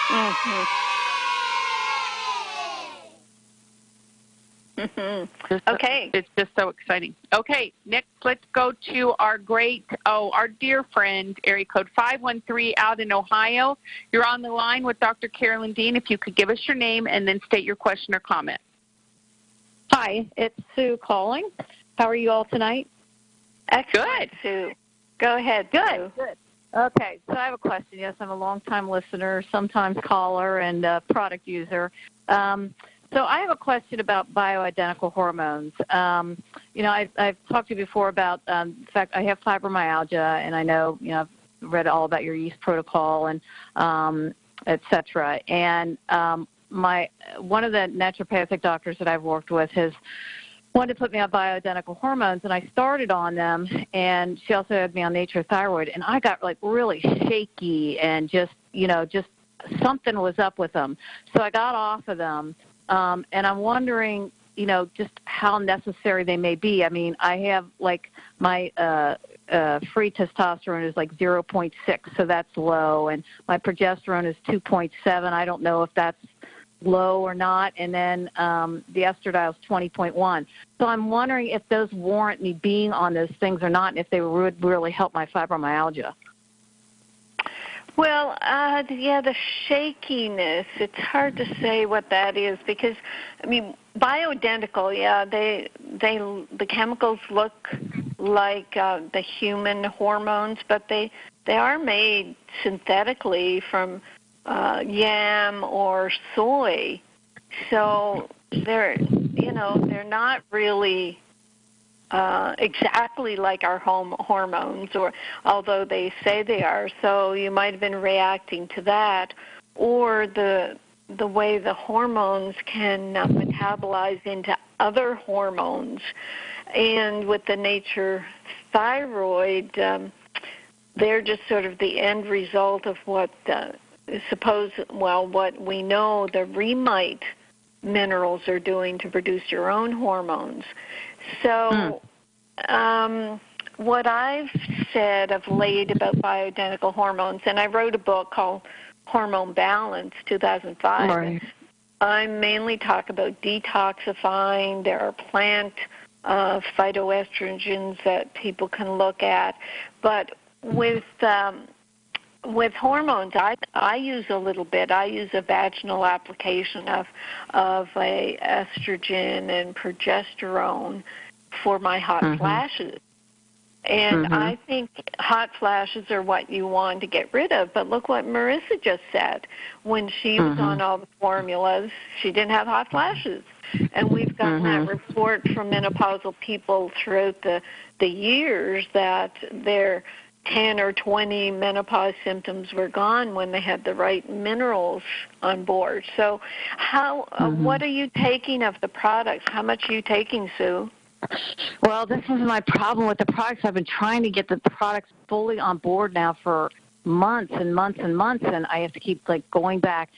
Mm-hmm. Okay. It's just so exciting. Okay, next let's go to our dear friend, area code 513 out in Ohio. You're on the line with Dr. Carolyn Dean. If you could give us your name and then state your question or comment. Hi, it's Sue calling. How are you all tonight? Excellent, Sue. Go ahead, Sue. Good. Okay, so I have a question. Yes, I'm a long-time listener, sometimes caller, and product user. So I have a question about bioidentical hormones. I've talked to you before about the fact I have fibromyalgia, and I know, I've read all about your yeast protocol and et cetera. And one of the naturopathic doctors that I've worked with has wanted to put me on bioidentical hormones, and I started on them, and she also had me on Nature Thyroid, and I got like really shaky and just something was up with them. So I got off of them. And I'm wondering, just how necessary they may be. I mean, I have like my free testosterone is like 0.6, so that's low, and my progesterone is 2.7. I don't know if that's low or not, and then the estradiol is 20.1. So I'm wondering if those warrant me being on those things or not, and if they would really help my fibromyalgia. Well, the shakiness, it's hard to say what that is because, I mean, bioidentical, the chemicals look like the human hormones, but they are made synthetically from yam or soy. So they're not really exactly like our hormones, or although they say they are. So you might have been reacting to that, or the way the hormones can metabolize into other hormones. And with the nature thyroid, they're just sort of the end result of what what we know the Remite minerals are doing to produce your own hormones. So what I've said of late about bioidentical hormones, and I wrote a book called Hormone Balance, 2005. Right. I mainly talk about detoxifying. There are plant phytoestrogens that people can look at. But with hormones, I use a little bit. I use a vaginal application of a estrogen and progesterone for my hot flashes. And I think hot flashes are what you want to get rid of. But look what Marissa just said. When she was on all the formulas, she didn't have hot flashes. And we've gotten that report from menopausal people throughout the years that their 10 or 20 menopause symptoms were gone when they had the right minerals on board. So what are you taking of the products? How much are you taking, Sue? Well, this is my problem with the products. I've been trying to get the products fully on board now for months and months and months, and I have to keep, going back.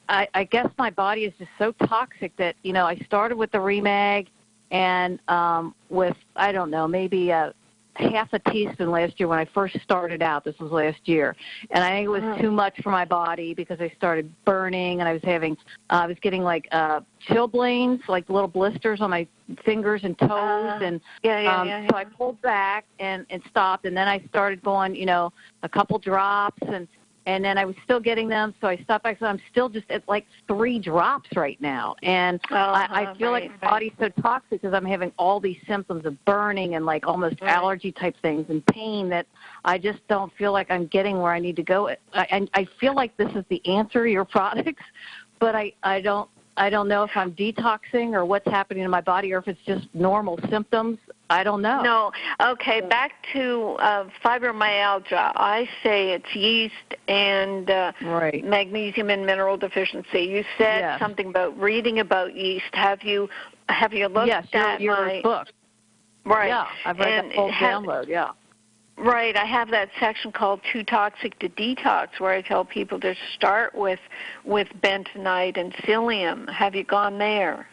I guess my body is just so toxic that, I started with the Remag and with, I don't know, maybe half a teaspoon last year when I first started out. This was last year. And I think it was too much for my body because I started burning and I was getting chilblains, like little blisters on my fingers and toes. So I pulled back and stopped. And then I started going, a couple drops and then I was still getting them, so I stopped back. So I'm still just at 3 drops right now. And I feel like my body's so toxic because I'm having all these symptoms of burning and almost allergy type things and pain that I just don't feel like I'm getting where I need to go. I feel like this is the answer, your products, but I don't know if I'm detoxing or what's happening in my body or if it's just normal symptoms. I don't know. No. Okay, back to fibromyalgia. I say it's yeast and magnesium and mineral deficiency. You said something about reading about yeast. Have you looked at your book? Right. Yeah, I've read the full download, Right. I have that section called Too Toxic to Detox where I tell people to start with bentonite and psyllium. Have you gone there?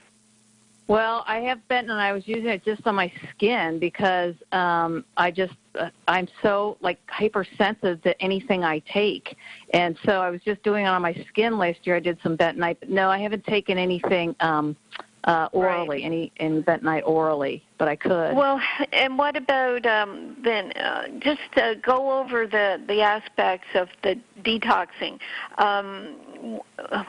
Well, I have bentonite, and I was using it just on my skin because I'm so hypersensitive to anything I take, and so I was just doing it on my skin last year. I did some bentonite, but no, I haven't taken anything orally, any bentonite orally, but I could. Well, and what about then? Just go over the aspects of the detoxing.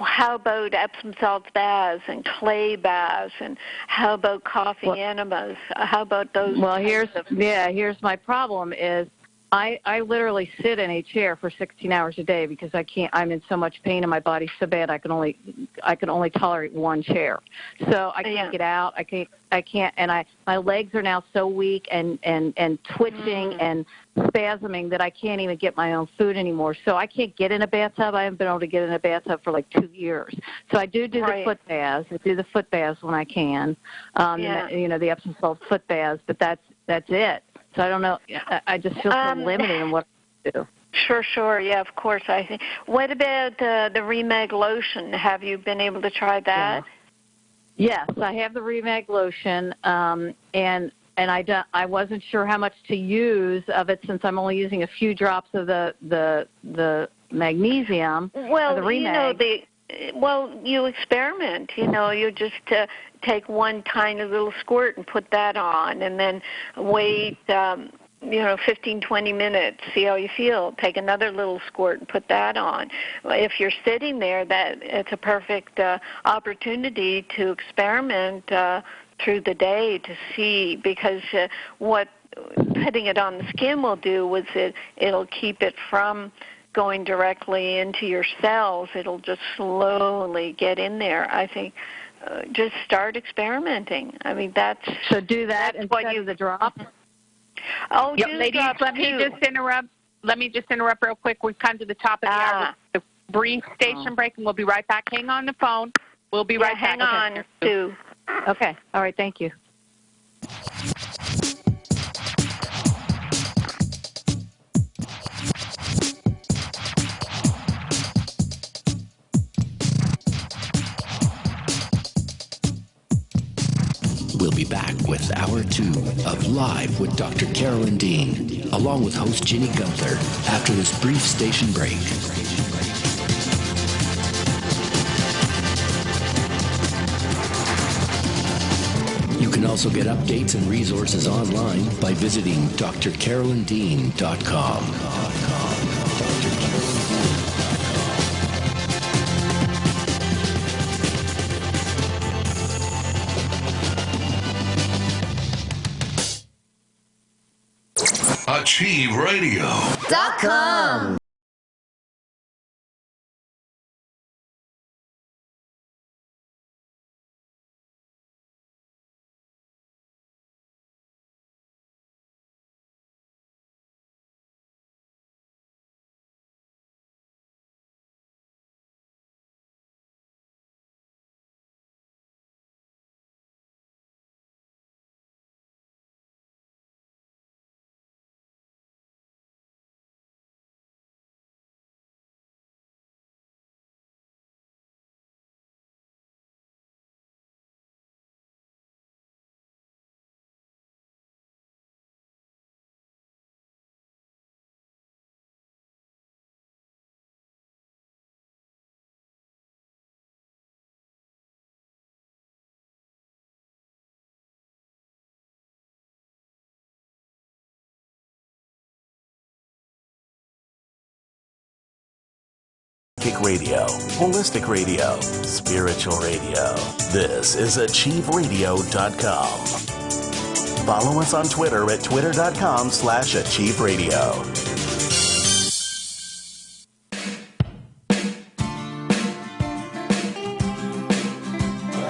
How about Epsom salt baths and clay baths, and how about coffee enemas? How about those? Well, here's my problem is I literally sit in a chair for 16 hours a day because I can't. I'm in so much pain in my body so bad I can only tolerate one chair. So I can't get out. I can't. And my legs are now so weak and twitching and spasming that I can't even get my own food anymore. So I can't get in a bathtub. I haven't been able to get in a bathtub for 2 years. So I do the foot baths. I do the foot baths when I can. The Epsom salt foot baths, but that's it. So I don't know. I just feel so limited in what I do. Sure. Yeah, of course. I think. What about the Remag Lotion? Have you been able to try that? Yes, I have the Remag Lotion, and I wasn't sure how much to use of it since I'm only using a few drops of the magnesium. Well, the Remag. You experiment. You just take one tiny little squirt and put that on, and then wait, 15, 20 minutes, see how you feel. Take another little squirt and put that on. If you're sitting there, it's a perfect opportunity to experiment through the day to see, because what putting it on the skin will do is it'll keep it from going directly into your cells. It'll just slowly get in there. I think just start experimenting. I mean, so do that instead of the drop. Oh, yep, ladies, let me just interrupt real quick. We've come to the top of the hour. The brief station break, and we'll be right back. Hang on the phone. We'll be right back. Hang on, Sue. Okay. All right. Thank you. We'll be back with Hour 2 of Live with Dr. Carolyn Dean, along with host Ginny Gunther, after this brief station break. You can also get updates and resources online by visiting drcarolyndean.com. AchieveRadio.com. Radio, holistic radio, spiritual radio. This is AchieveRadio.com. Follow us on Twitter at twitter.com/AchieveRadio.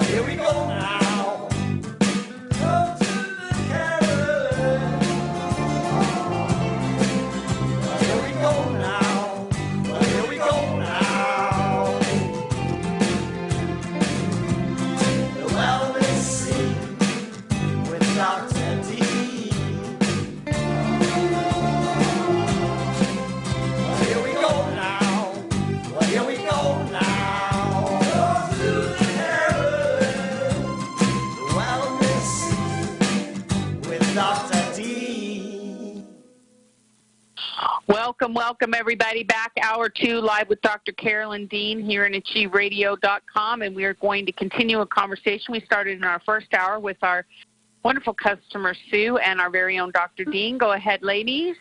Here we go now. Go to the Carolyn. Here we go now. Here we go now. The wellness scene with Dr. D. Here we go now. Here we go now. Go to the Carolyn. The wellness scene with Dr. D. Welcome, everybody, back. Hour 2, live with Dr. Carolyn Dean here in AchieveRadio.com, and we are going to continue a conversation we started in our first hour with our wonderful customer, Sue, and our very own Dr. Dean. Go ahead, ladies.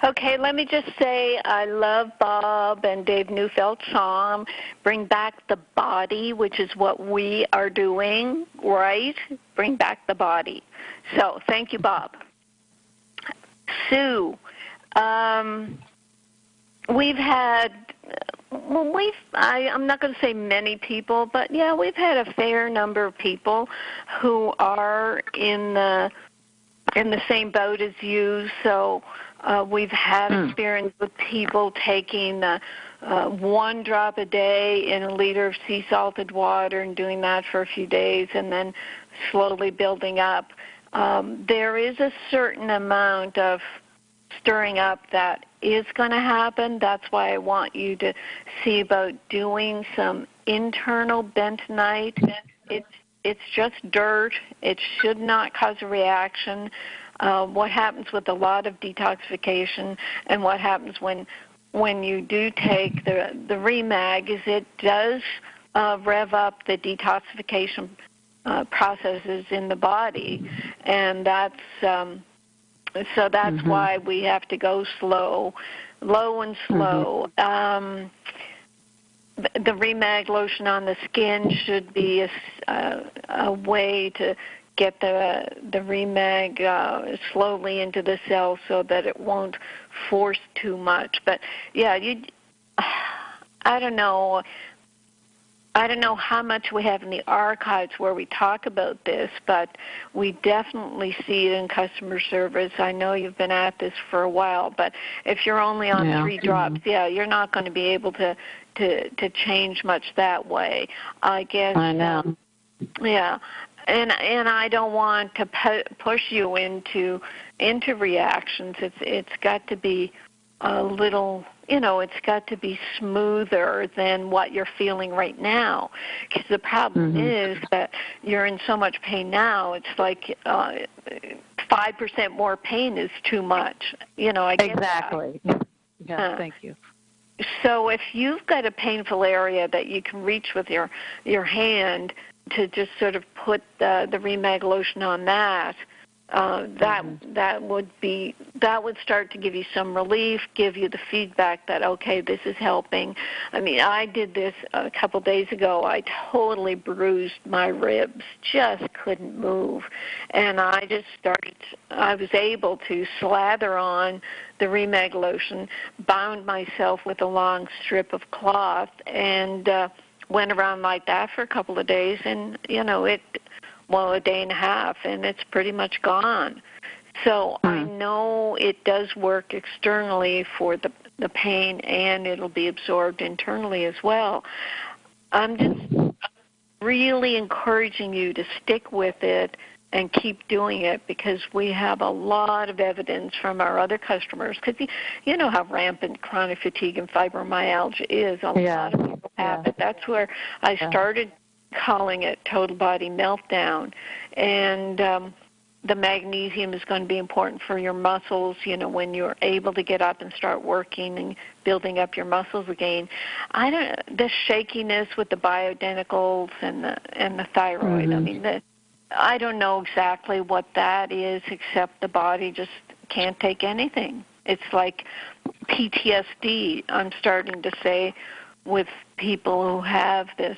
Okay, let me just say I love Bob and Dave Neufeld's song, Bring Back the Body, which is what we are doing, right? Bring back the body. So thank you, Bob. Sue, we've had, I'm not going to say many people, but yeah, we've had a fair number of people who are in the same boat as you. So we've had experience with people taking 1 drop a day in a liter of sea salted water and doing that for a few days and then slowly building up. There is a certain amount of stirring up that is going to happen. That's why I want you to see about doing some internal bentonite. just dirt. It should not cause a reaction. What happens with a lot of detoxification and what happens when you do take the Remag is it does rev up the detoxification processes in the body, and that's why we have to go low and slow. The Remag lotion on the skin should be a way to get the Remag slowly into the cell so that it won't force too much. But yeah, I don't know how much we have in the archives where we talk about this, but we definitely see it in customer service. I know you've been at this for a while, but if you're only on 3 drops, you're not going to be able to change much that way, I guess. I know. Yeah. And I don't want to push you into reactions. It's got to be a little, it's got to be smoother than what you're feeling right now. Because the problem is that you're in so much pain now. It's like 5% more pain is too much. I get exactly. That. Yeah. Thank you. So if you've got a painful area that you can reach with your hand to just sort of put the Remag lotion on that, that would start to give you some relief, give you the feedback that, okay, this is helping. I mean, I did this a couple days ago. I totally bruised my ribs, just couldn't move. And I was able to slather on the Remag lotion, bound myself with a long strip of cloth, and went around like that for a couple of days, and, a day and a half, and it's pretty much gone. So I know it does work externally for the pain, and it'll be absorbed internally as well. I'm just really encouraging you to stick with it and keep doing it, because we have a lot of evidence from our other customers, because you know how rampant chronic fatigue and fibromyalgia is. A lot of people have it. That's where I started calling it total body meltdown. And the magnesium is going to be important for your muscles, when you're able to get up and start working and building up your muscles again. The shakiness with the bioidenticals and the thyroid, I mean, I don't know exactly what that is, except the body just can't take anything. It's like PTSD, I'm starting to say, with people who have this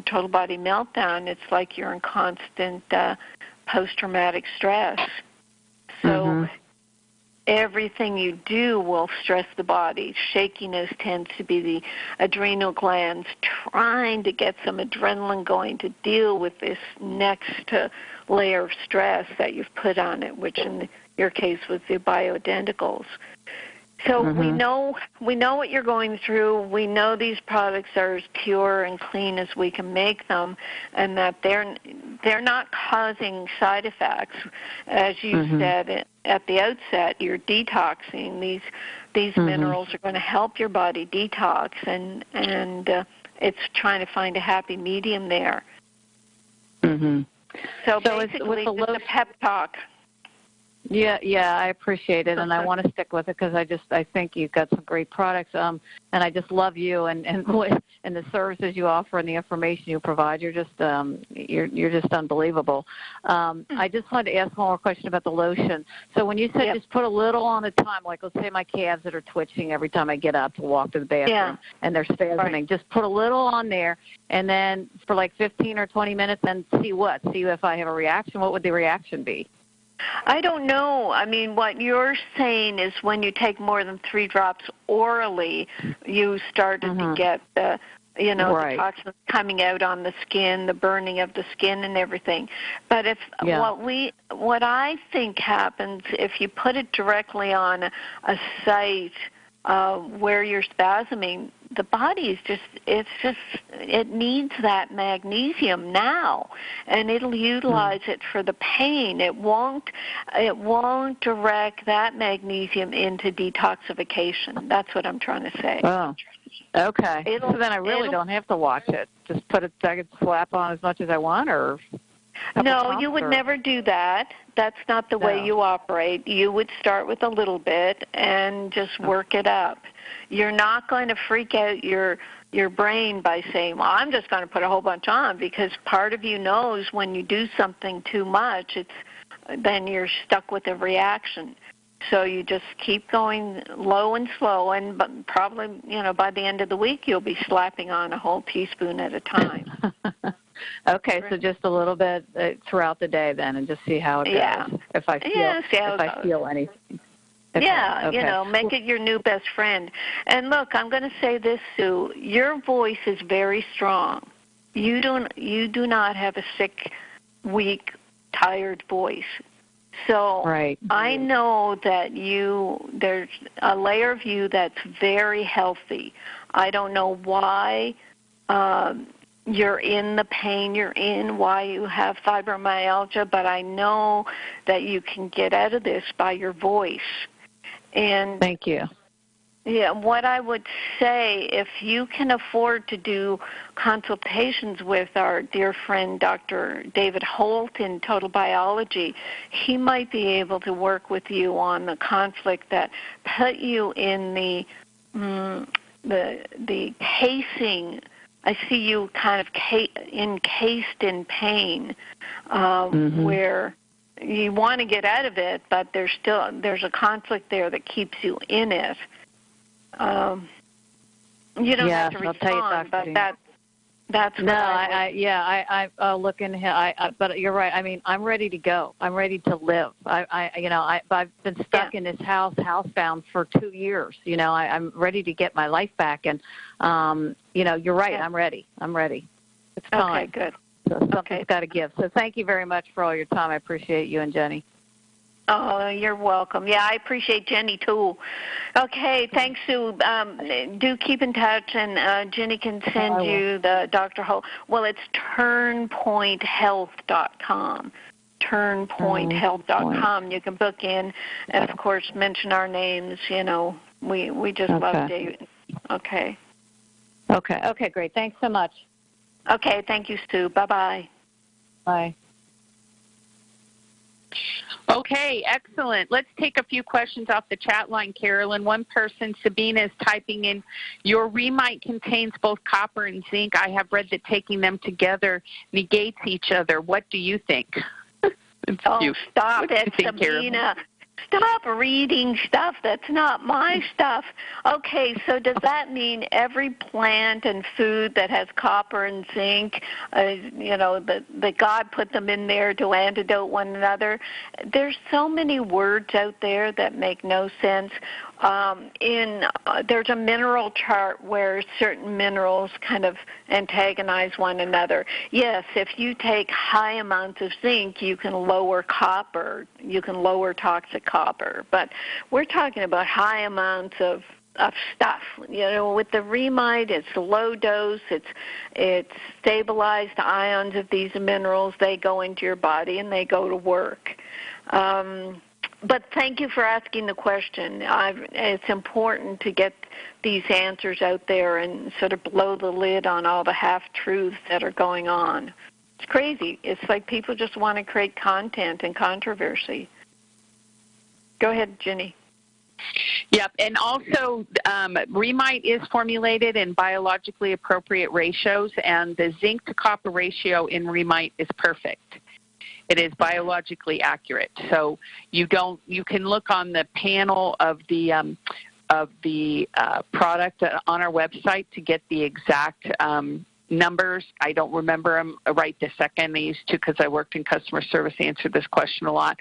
total body meltdown. It's like you're in constant post-traumatic stress. So everything you do will stress the body. Shakiness tends to be the adrenal glands trying to get some adrenaline going to deal with this next layer of stress that you've put on it, which in your case was the bioidenticals. So we know what you're going through. We know these products are as pure and clean as we can make them, and that they're not causing side effects. As you said at the outset, you're detoxing. These minerals are going to help your body detox, and it's trying to find a happy medium there. So basically, it's a pep talk. Yeah, I appreciate it, and I want to stick with it because I think you've got some great products, and I just love you and the services you offer and the information you provide. You're just unbelievable. I just wanted to ask one more question about the lotion. So when you said just put a little on a time, like let's say my calves that are twitching every time I get up to walk to the bathroom and they're spasming, just put a little on there, and then for like 15 or 20 minutes, and see if I have a reaction. What would the reaction be? I don't know. I mean, what you're saying is when you take more than 3 drops orally, you started to get the toxins coming out on the skin, the burning of the skin and everything. But what I think happens if you put it directly on a site where you're spasming, the body it needs that magnesium now, and it'll utilize it for the pain. It won't direct that magnesium into detoxification. That's what I'm trying to say. Oh, okay. So then I really don't have to watch it. Just I can slap on as much as I want, or No, you would never do that. That's not the way you operate. You would start with a little bit and just work it up. You're not going to freak out your brain by saying, well, I'm just going to put a whole bunch on, because part of you knows when you do something too much, then you're stuck with a reaction. So you just keep going low and slow, and probably, by the end of the week, you'll be slapping on a whole teaspoon at a time. Okay, so just a little bit throughout the day then, and just see how it goes. If I feel anything. Okay. Make it your new best friend. And look, I'm going to say this, Sue. Your voice is very strong. You do not have a sick, weak, tired voice. So I know that there's a layer of you that's very healthy. I don't know why you're in the pain you're in, why you have fibromyalgia, but I know that you can get out of this by your voice. And thank you. Yeah, what I would say, if you can afford to do consultations with our dear friend Dr. David Holt in Total Biology, he might be able to work with you on the conflict that put you in the casing. I see you kind of encased in pain, where you want to get out of it, but there's a conflict there that keeps you in it. You don't have to respond, but that's no. I'll look in here. But you're right. I mean, I'm ready to go. I'm ready to live. I've been stuck in this housebound for 2 years. I'm ready to get my life back, and you're right. I'm ready. It's time. Okay, good. So something's got to give. So thank you very much for all your time. I appreciate you and Jenny. Oh, you're welcome. Yeah, I appreciate Jenny, too. Okay, thanks, Sue. Do keep in touch, and Jenny can send you the Dr. Holt. Well, it's turnpointhealth.com. Turnpointhealth.com. You can book in, and, of course, mention our names. We just love David. Okay. Okay, great. Thanks so much. Okay, thank you, Sue. Bye-bye. Bye. Okay, excellent. Let's take a few questions off the chat line, Carolyn. One person, Sabina, is typing in, your Remite contains both copper and zinc. I have read that taking them together negates each other. What do you think? Stop it, Sabina. Stop reading stuff that's not my stuff. Okay, so does that mean every plant and food that has copper and zinc, that God put them in there to antidote one another? There's so many words out there that make no sense. There's a mineral chart where certain minerals kind of antagonize one another. Yes, if you take high amounts of zinc, you can lower copper. You can lower toxic copper. But we're talking about high amounts of stuff. With the Remite, it's low dose. It's stabilized ions of these minerals. They go into your body and they go to work. But thank you for asking the question. It's important to get these answers out there and sort of blow the lid on all the half-truths that are going on. It's crazy. It's like people just want to create content and controversy. Go ahead, Ginny. Yep, and also Remite is formulated in biologically appropriate ratios, and the zinc to copper ratio in Remite is perfect. It is biologically accurate. So you can look on the panel of the product on our website to get the exact numbers. I don't remember them right this second. I used to, because I worked in customer service, answered this question a lot.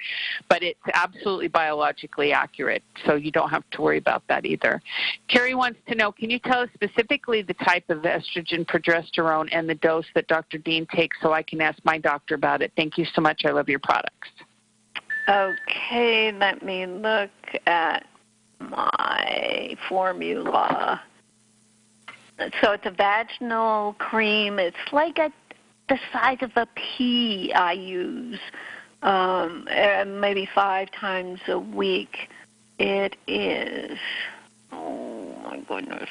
But it's absolutely biologically accurate, so you don't have to worry about that either. Carrie wants to know, can you tell us specifically the type of estrogen, progesterone, and the dose that Dr. Dean takes so I can ask my doctor about it? Thank you so much. I love your products. Okay, let me look at my formula. So it's a vaginal cream. It's like the size of a pea I use, maybe 5 times a week. It is, oh my goodness.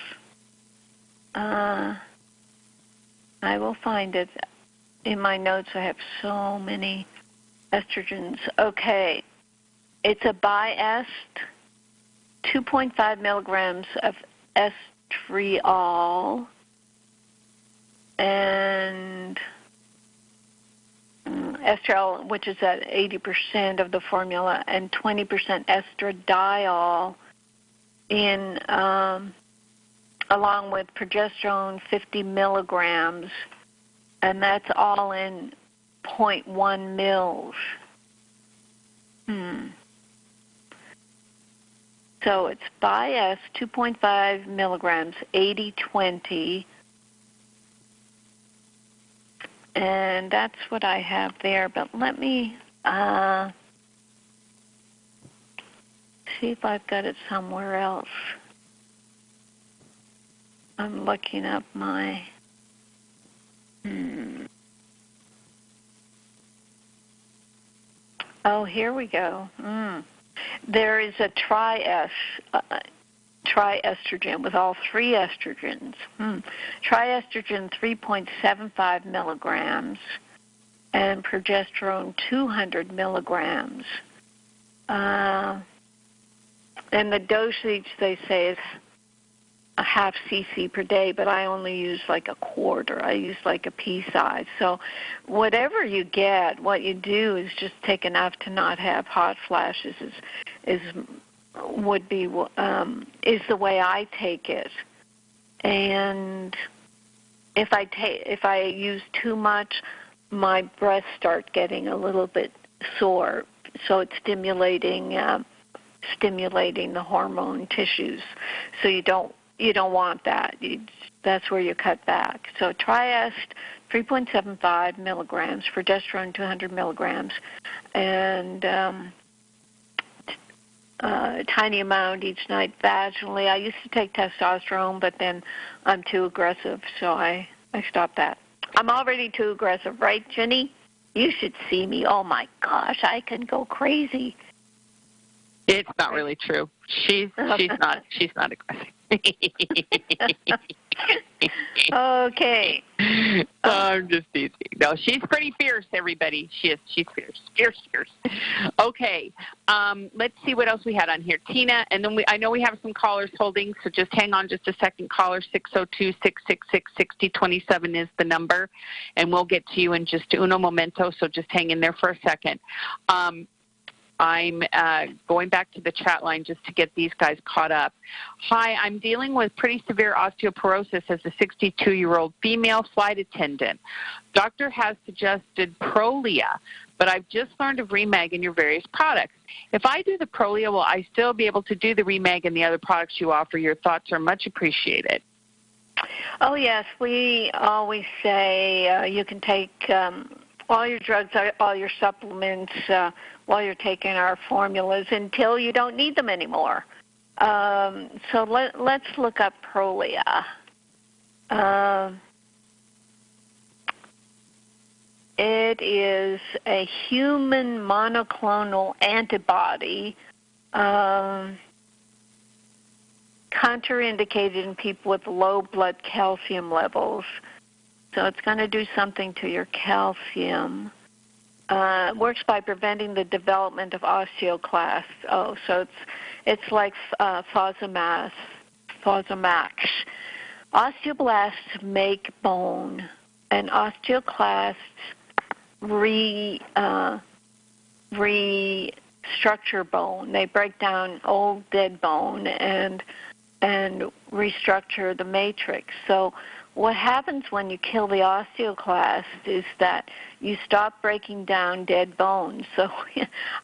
I will find it. in my notes I have so many estrogens. Okay. It's a Biest, 2.5 milligrams of estriol, and estriol, which is at 80% of the formula, and 20% estradiol in along with progesterone, 50 milligrams, and that's all in 0.1 mils. So it's Biest, 2.5 milligrams, 80-20, and that's what I have there. But let me see if I've got it somewhere else. I'm looking up my... Oh, here we go. There is a triestrogen with all three estrogens. Triestrogen 3.75 milligrams and progesterone 200 milligrams. And the dosage, they say, is a half cc per day, but I only use like a quarter. I use like a pea size. So whatever you get, what you do is just take enough to not have hot flashes is the way I take it. And if I use too much, my breasts start getting a little bit sore. So it's stimulating the hormone tissues. So you don't want that. That's where you cut back. So Triest, 3.75 milligrams, progesterone 200 milligrams, and a tiny amount each night vaginally. I used to take testosterone, but then I'm too aggressive, so I stopped that. I'm already too aggressive, right, Jenny? You should see me. Oh, my gosh, I can go crazy. It's not really true. She's not aggressive. Okay. I'm just teasing. No, she's pretty fierce, everybody. She's fierce. Okay. Let's see what else we had on here. Tina, and then I know we have some callers holding, so just hang on just a second. Caller 602-666-6027 is the number, and we'll get to you in just uno momento, so just hang in there for a second. I'm going back to the chat line just to get these guys caught up. Hi, I'm dealing with pretty severe osteoporosis as a 62-year-old female flight attendant. Doctor has suggested Prolia, but I've just learned of Remag and your various products. If I do the Prolia, will I still be able to do the Remag and the other products you offer? Your thoughts are much appreciated. Oh, yes. We always say you can take all your drugs, all your supplements while you're taking our formulas until you don't need them anymore. So let's look up Prolia. It is a human monoclonal antibody contraindicated in people with low blood calcium levels. So it's going to do something to your calcium. It works by preventing the development of osteoclasts. Oh, so it's like Fosamax. Osteoblasts make bone, and osteoclasts restructure bone. They break down old dead bone and restructure the matrix. So what happens when you kill the osteoclast is that you stop breaking down dead bones. So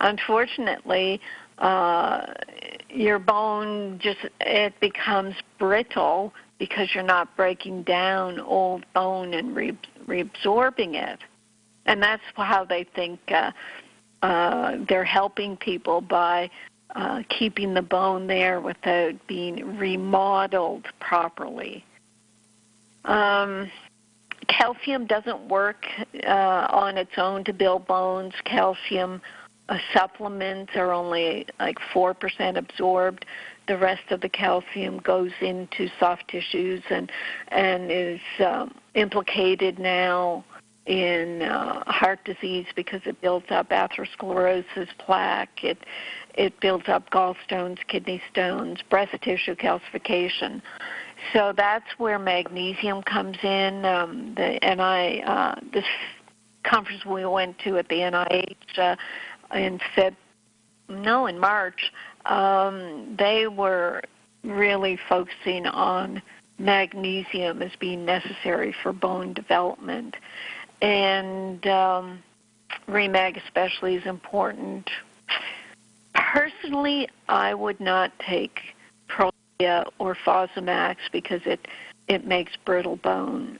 unfortunately, your bone it becomes brittle because you're not breaking down old bone and reabsorbing it. And that's how they think they're helping people by keeping the bone there without being remodeled properly. Calcium doesn't work on its own to build bones. Calcium supplements are only like 4% absorbed. The rest of the calcium goes into soft tissues and is implicated now in heart disease because it builds up atherosclerosis, plaque. It builds up gallstones, kidney stones, breast tissue calcification. So that's where magnesium comes in. This conference we went to at the NIH in March, they were really focusing on magnesium as being necessary for bone development. And Remag especially is important. Personally, I would not take Prolia or Fosamax because it makes brittle bone.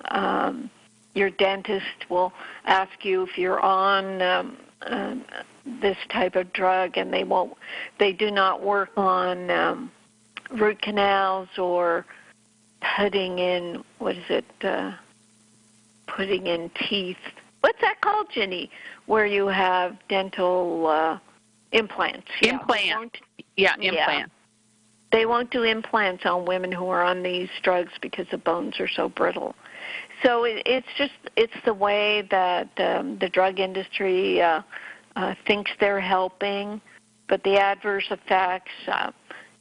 Your dentist will ask you if you're on this type of drug, and they do not work on root canals or putting in putting in teeth. What's that called, Ginny? Where you have dental implants. Implants. Implants. They won't do implants on women who are on these drugs because the bones are so brittle. So it's the way that the drug industry thinks they're helping, but the adverse effects,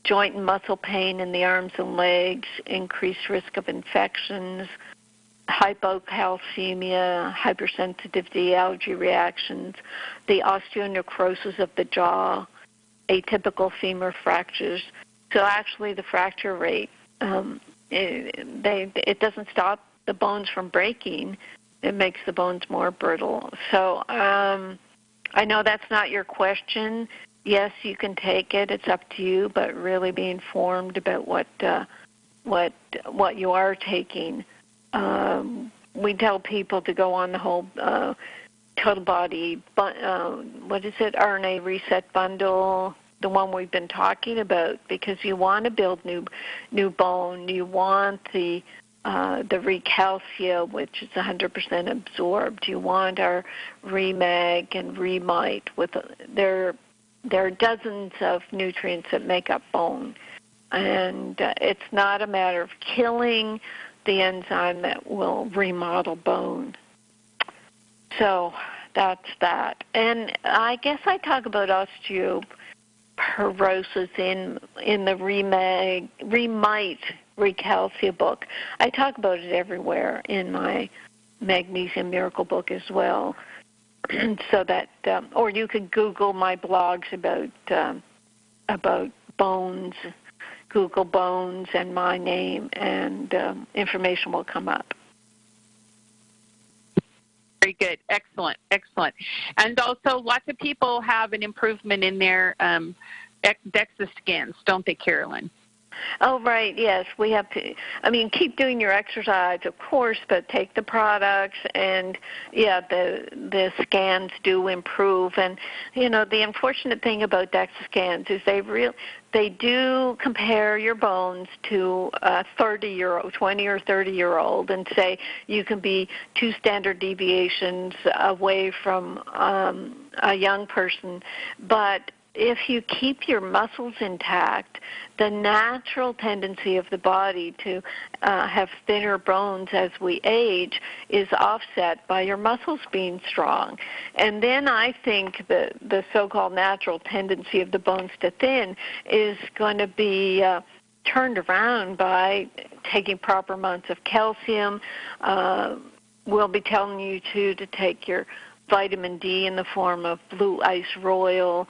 joint and muscle pain in the arms and legs, increased risk of infections, hypocalcemia, hypersensitivity, allergy reactions, the osteonecrosis of the jaw, atypical femur fractures. So actually the fracture rate, it doesn't stop the bones from breaking. It makes the bones more brittle. So I know that's not your question. Yes, you can take it. It's up to you, but really be informed about what you are taking. We tell people to go on the whole total body, Rna Reset bundle, the one we've been talking about, because you want to build new bone. You want the Recalcia, which is 100% absorbed. You want our Remag and Remite with there are dozens of nutrients that make up bone, and it's not a matter of killing the enzyme that will remodel bone. So that's that. And I guess I talk about osteoporosis in the Remite Recalcia book. I talk about it everywhere in my Magnesium Miracle book as well. So that, or you could Google my blogs about bones. Google bones and my name, and information will come up. Very good. Excellent. Excellent. And also, lots of people have an improvement in their DEXA scans, don't they, Carolyn? Oh, right, yes. We have to, keep doing your exercise, of course, but take the products, and, the scans do improve. And, the unfortunate thing about DEXA scans is they do compare your bones to a 20 or 30-year-old and say you can be 2 standard deviations away from a young person, but if you keep your muscles intact, the natural tendency of the body to have thinner bones as we age is offset by your muscles being strong. And then I think the so-called natural tendency of the bones to thin is going to be turned around by taking proper amounts of calcium. We'll be telling you, too, to take your vitamin D in the form of Blue Ice Royal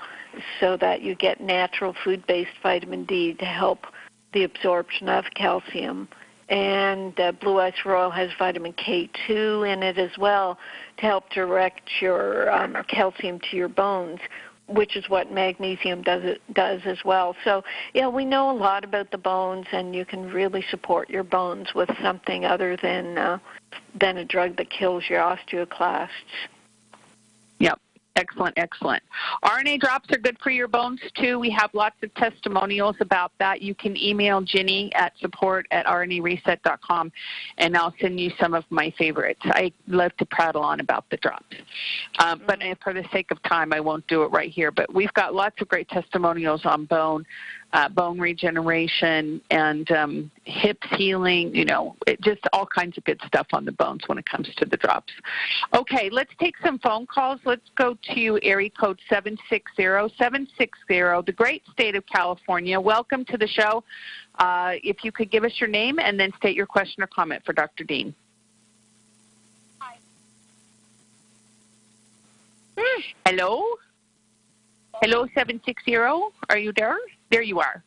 so that you get natural food-based vitamin D to help the absorption of calcium. And Blue Ice Royal has vitamin K2 in it as well to help direct your calcium to your bones, which is what magnesium does as well. So, we know a lot about the bones, and you can really support your bones with something other than a drug that kills your osteoclasts. Yep. Excellent, excellent. RNA drops are good for your bones, too. We have lots of testimonials about that. You can email Ginny at support@rnareset.com, and I'll send you some of my favorites. I love to prattle on about the drops. But for the sake of time, I won't do it right here. But we've got lots of great testimonials on bone. bone regeneration, and hips healing, just all kinds of good stuff on the bones when it comes to the drops. Okay, let's take some phone calls. Let's go to area code 760, the great state of California. Welcome to the show. If you could give us your name and then state your question or comment for Dr. Dean. Hi. Hello? Hello, 760. Are you there? There you are.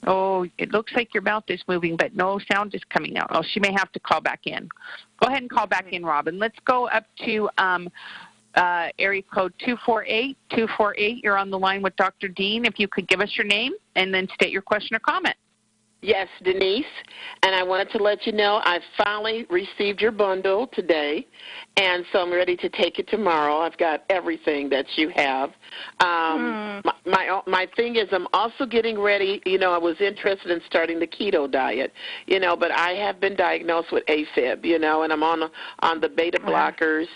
Oh, it looks like your mouth is moving, but no sound is coming out. Oh, she may have to call back in. Go ahead and call back in, Robin. Let's go up to area code 248. 248, you're on the line with Dr. Dean. If you could give us your name and then state your question or comment. Yes, Denise, and I wanted to let you know I finally received your bundle today, and so I'm ready to take it tomorrow. I've got everything that you have. My thing is I'm also getting ready. I was interested in starting the keto diet, but I have been diagnosed with AFib, and I'm on the beta blockers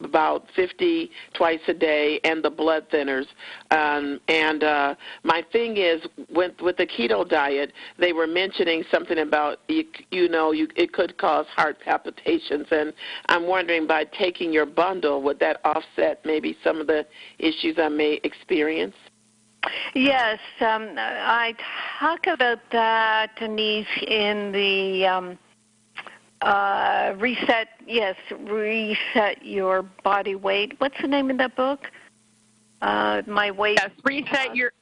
about 50 twice a day and the blood thinners. My thing is with the keto diet, they were mentioning something about, it could cause heart palpitations. And I'm wondering, by taking your bundle, would that offset maybe some of the issues I may experience? Yes, I talk about that, Denise, in the Reset Your Body Weight. What's the name of that book? My weight. Yes,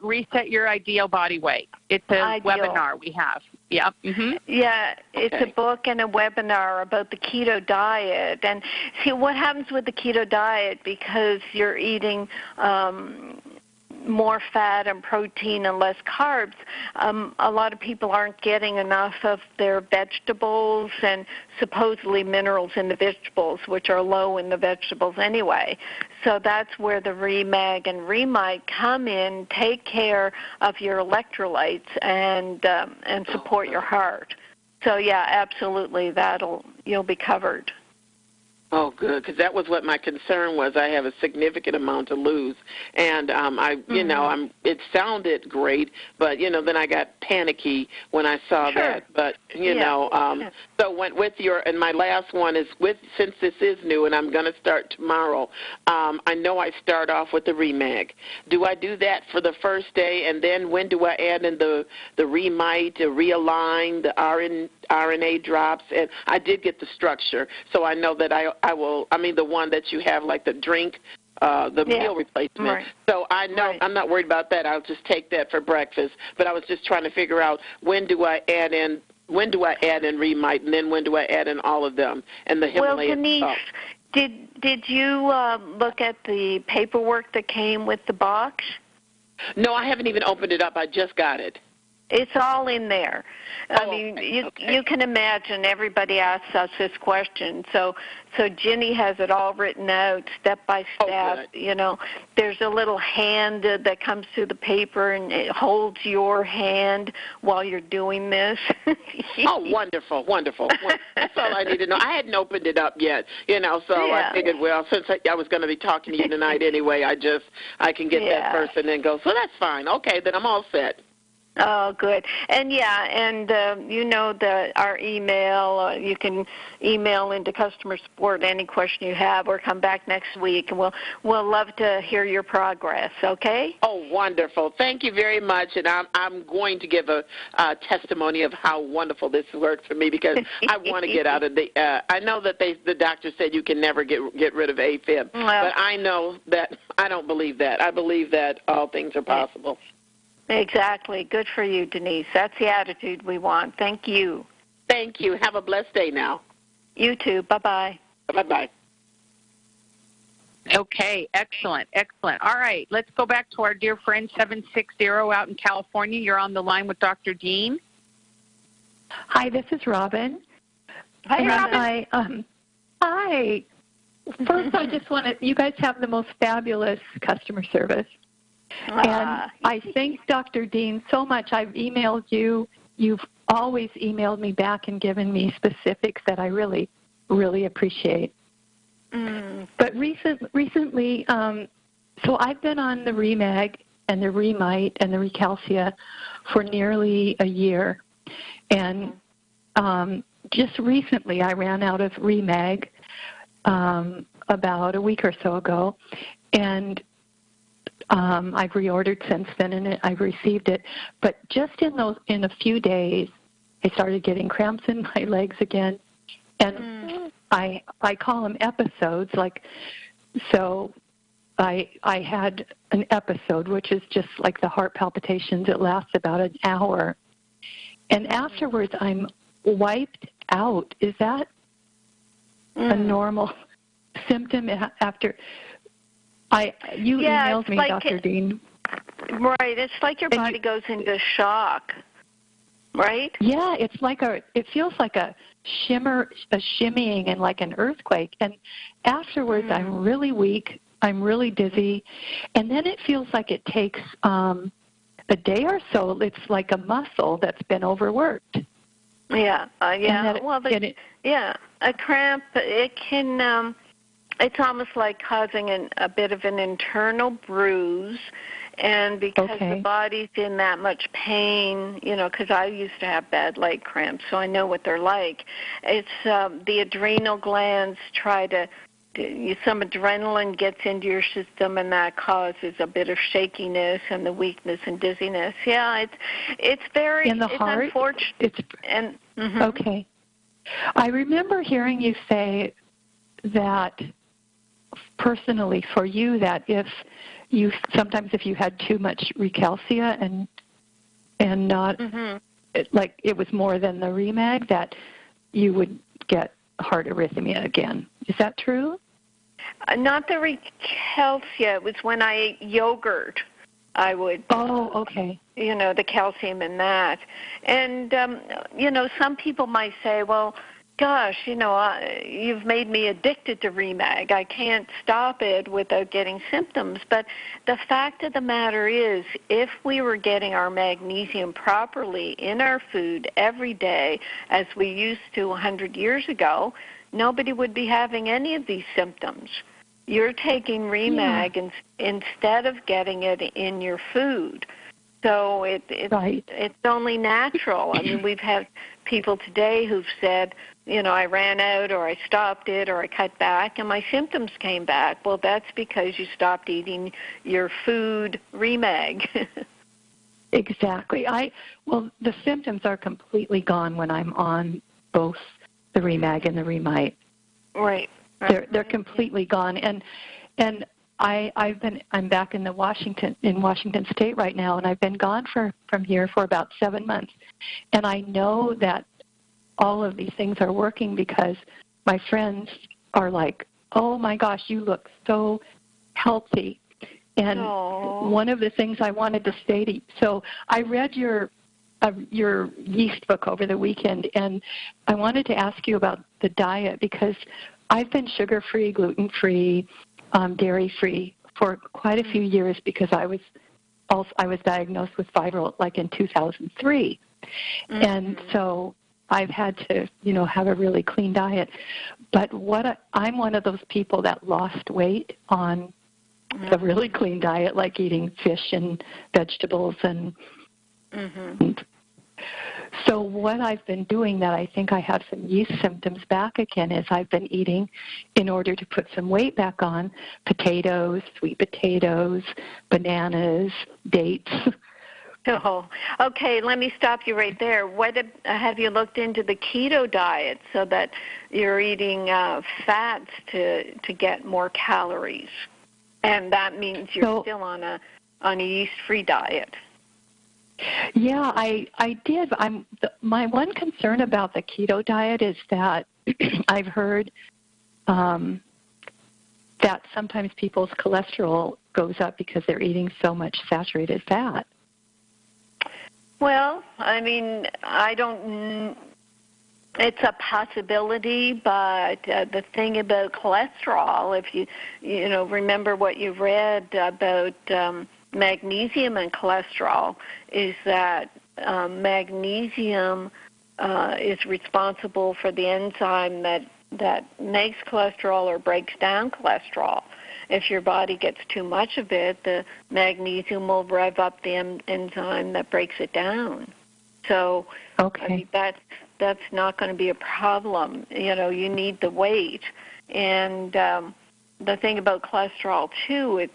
reset your ideal body weight. It's a webinar we have. Yeah. Mm-hmm. Yeah, it's a book and a webinar about the keto diet. And see what happens with the keto diet, because you're eating more fat and protein and less carbs, a lot of people aren't getting enough of their vegetables and supposedly minerals in the vegetables, which are low in the vegetables anyway. So that's where the Remag and Remite come in, take care of your electrolytes and support your heart. So yeah, absolutely, you'll be covered. Oh, good, because that was what my concern was. I have a significant amount to lose, and it sounded great, but then I got panicky when I saw that. But so went with and my last one is since this is new, and I'm going to start tomorrow. I know I start off with the Remag. Do I do that for the first day, and then when do I add in the Remite, to realign, the RNA drops? And I did get the structure, so I know that the one that you have, like the drink, the meal replacement. Right. So I know I'm not worried about that. I'll just take that for breakfast. But I was just trying to figure out when do I add in Remite, and then when do I add in all of them, and the Himalayan. Well, Denise, did you look at the paperwork that came with the box? No, I haven't even opened it up. I just got it. It's all in there. You can imagine everybody asks us this question. So Ginny has it all written out step by step. There's a little hand that comes through the paper, and it holds your hand while you're doing this. Oh, wonderful. That's all I need to know. I hadn't opened it up yet, I figured, well, since I was going to be talking to you tonight anyway, I can get that first and then go, so that's fine. Okay, then I'm all set. Oh, good. And our email, you can email into customer support any question you have, or come back next week, and we'll love to hear your progress, okay? Oh, wonderful. Thank you very much, and I'm going to give a testimony of how wonderful this worked for me, because I want to get out of I know that the doctor said you can never get rid of AFib, but I know that I don't believe that. I believe that all things are possible. Exactly. Good for you, Denise. That's the attitude we want. Thank you. Thank you. Have a blessed day now. You too. Bye-bye. Bye-bye. Okay, excellent. All right, let's go back to our dear friend 760 out in California. You're on the line with Dr. Dean. Hi, this is Robin. Hi, Robin. Hi. First, I just want to, you guys have the most fabulous customer service. And I thank Dr. Dean so much. I've emailed you. You've always emailed me back and given me specifics that I really, really appreciate. But recently, so I've been on the Remag, and the Remite and the Recalcia for nearly a year. And just recently I ran out of Remag about a week or so ago, and I've reordered since then, and I've received it. But just in a few days, I started getting cramps in my legs again, and I call them episodes. So I had an episode, which is just like the heart palpitations. It lasts about an hour, and afterwards I'm wiped out. Is that a normal symptom after? You emailed me, Dr. Dean. Right, it's like your body goes into shock, right? Yeah, it feels like a shimmying and like an earthquake. And afterwards, I'm really weak. I'm really dizzy, and then it feels like it takes a day or so. It's like a muscle that's been overworked. Yeah, a cramp. It can. It's almost like causing a bit of an internal bruise, and because the body's in that much pain, because I used to have bad leg cramps, so I know what they're like. It's the adrenal glands some adrenaline gets into your system, and that causes a bit of shakiness and the weakness and dizziness. Yeah, it's very in the heart. Unfortunate. Okay, I remember hearing you say that personally for you that if you had too much Recalcia and not like it was more than the Remag, that you would get heart arrhythmia again. Is that true? Not the Recalcia. It was when I ate yogurt. I would. Oh, okay. The calcium in that. And, some people might say, well, gosh, you've made me addicted to Remag. I can't stop it without getting symptoms. But the fact of the matter is, if we were getting our magnesium properly in our food every day, as we used to 100 years ago, nobody would be having any of these symptoms. You're taking Remag instead of getting it in your food. So it's only natural. I mean, we've had people today who've said, I ran out, or I stopped it, or I cut back, and my symptoms came back. Well, that's because you stopped eating your food Remag. Exactly. The symptoms are completely gone when I'm on both the Remag and the Remite. Right. They're completely gone, and I'm back in Washington State right now, and I've been gone from here for about 7 months, and I know that all of these things are working because my friends are like, "Oh my gosh, you look so healthy," and one of the things I wanted to say to you, so I read your yeast book over the weekend, and I wanted to ask you about the diet because I've been sugar-free, gluten-free, dairy-free for quite a few years because I was diagnosed with viral like in 2003, and so I've had to have a really clean diet. But I'm one of those people that lost weight on a really clean diet, like eating fish and vegetables and so what I've been doing that I think I have some yeast symptoms back again is I've been eating, in order to put some weight back on, potatoes, sweet potatoes, bananas, dates. Oh, okay. Let me stop you right there. Have you looked into the keto diet so that you're eating fats to get more calories, and that means you're still on a yeast-free diet? Yeah, I did. My one concern about the keto diet is that I've heard that sometimes people's cholesterol goes up because they're eating so much saturated fat. Well, I mean, it's a possibility, but the thing about cholesterol, if you remember what you read about magnesium and cholesterol, is that magnesium is responsible for the enzyme that makes cholesterol or breaks down cholesterol. If your body gets too much of it, the magnesium will rev up the enzyme that breaks it down. So I mean, that's not going to be a problem. You know, you need the weight. And the thing about cholesterol, too,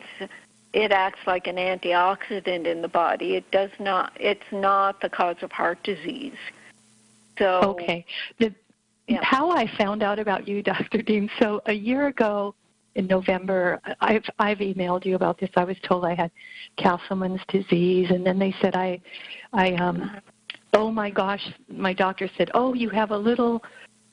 it acts like an antioxidant in the body. It's not the cause of heart disease. So how I found out about you, Dr. Dean, so a year ago in November, I've emailed you about this. I was told I had Castleman's disease, and then they said oh my gosh, my doctor said, oh, you have a little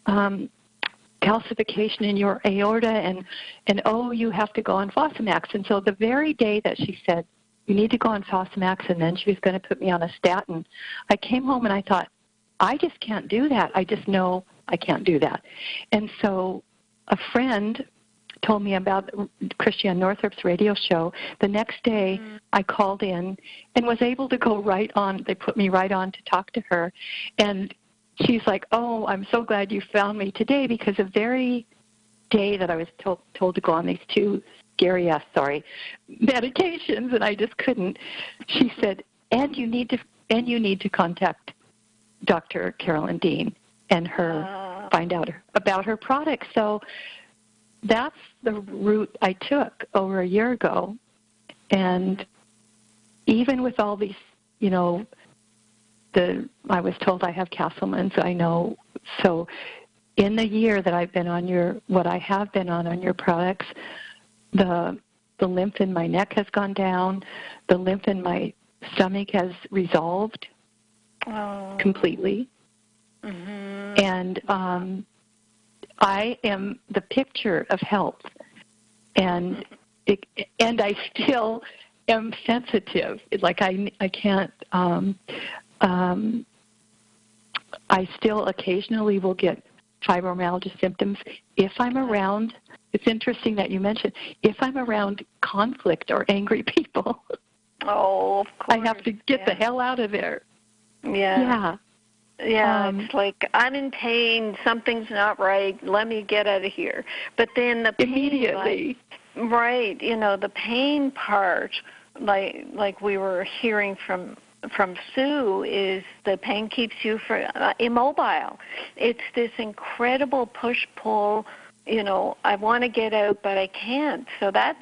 calcification in your aorta, and oh, you have to go on Fosamax. And so the very day that she said, you need to go on Fosamax, and then she was going to put me on a statin, I came home and I thought, I just can't do that. I just know I can't do that. And so a friend told me about Christiane Northrup's radio show. The next day, I called in and was able to go right on. They put me right on to talk to her. And she's like, oh, I'm so glad you found me today, because the very day that I was told to go on these two medications, and I just couldn't, she said, and you need to contact Dr. Carolyn Dean and find out about her products. So that's the route I took over a year ago. And even with all these, you know, I was told I have Castleman's, I know. So in the year that I've been on your products, the lymph in my neck has gone down, the lymph in my stomach has resolved completely. Mm-hmm. And I am the picture of health, and I still am sensitive. Like I can't. I still occasionally will get fibromyalgia symptoms if I'm around. It's interesting that you mentioned if I'm around conflict or angry people. Oh, of course. I have to get the hell out of there. Yeah. Yeah, it's like, I'm in pain, something's not right, let me get out of here. But then the pain, immediately. Right, you know, the pain part, like we were hearing from Sue, is the pain keeps you immobile. It's this incredible push-pull, you know, I want to get out, but I can't. So that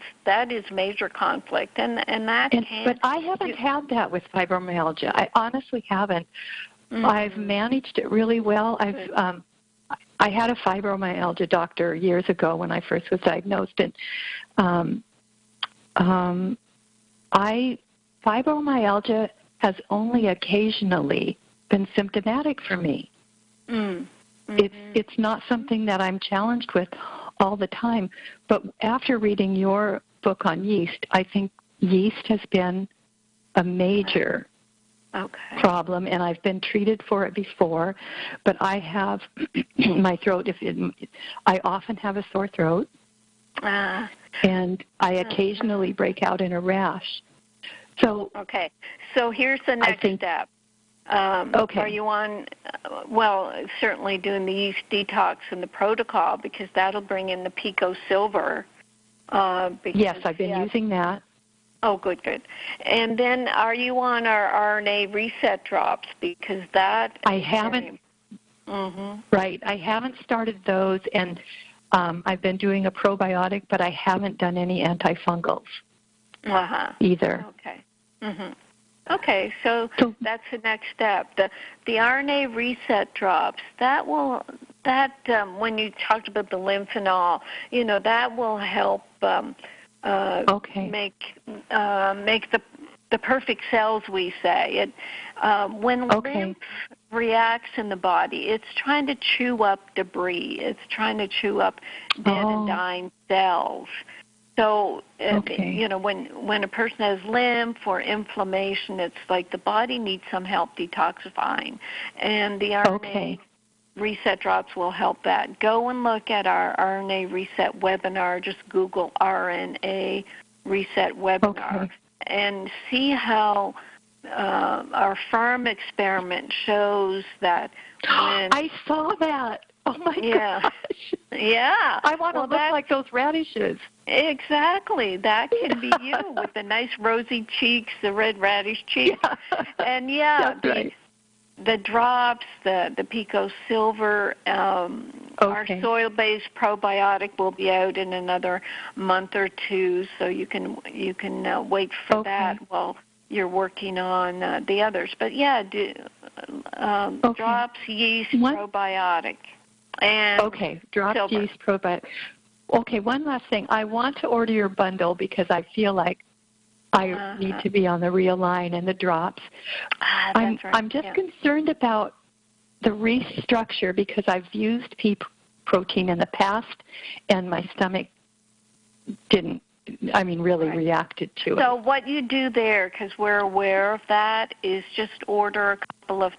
is major conflict, and that can't. But I haven't had that with fibromyalgia. I honestly haven't. Mm-hmm. I've managed it really well. I had a fibromyalgia doctor years ago when I first was diagnosed, and fibromyalgia has only occasionally been symptomatic for me. Mm. Mm-hmm. It's not something that I'm challenged with all the time. But after reading your book on yeast, I think yeast has been a major problem, and I've been treated for it before. But I have my throat. I often have a sore throat, and I occasionally break out in a rash. So So here's the next step. Are you on, certainly doing the yeast detox and the protocol, because that'll bring in the Pico Silver. Yes, I've been using that. Oh, good. And then are you on our RNA Reset Drops? Because that... I haven't. Mm-hmm. Right. I haven't started those, and I've been doing a probiotic, but I haven't done any antifungals either. Okay. Mm-hmm. Okay, so that's the next step. The RNA Reset Drops, when you talked about the lymph and all, you know, that will help make the perfect cells, we say. When lymph reacts in the body, it's trying to chew up debris. It's trying to chew up dead and dying cells. So, you know, when a person has lymph or inflammation, it's like the body needs some help detoxifying. And the RNA Reset Drops will help that. Go and look at our RNA Reset webinar. Just Google RNA Reset webinar and see how our farm experiment shows that when... I saw that. Oh, my gosh. Yeah. I want to look like those radishes. Exactly. That can be you with the nice rosy cheeks, the red radish cheeks. Yeah. And, That's right. the drops, the Pico Silver, our soil-based probiotic will be out in another month or two, so you can wait for that while you're working on the others. But, drops, yeast, probiotic. And drops, silver. yeast, probiotic. Okay, one last thing. I want to order your bundle because I feel like I need to be on the real line and the drops. I'm just concerned about the Restructure because I've used pea protein in the past and my stomach really reacted to it. So what you do there, because we're aware of that, is just order a couple of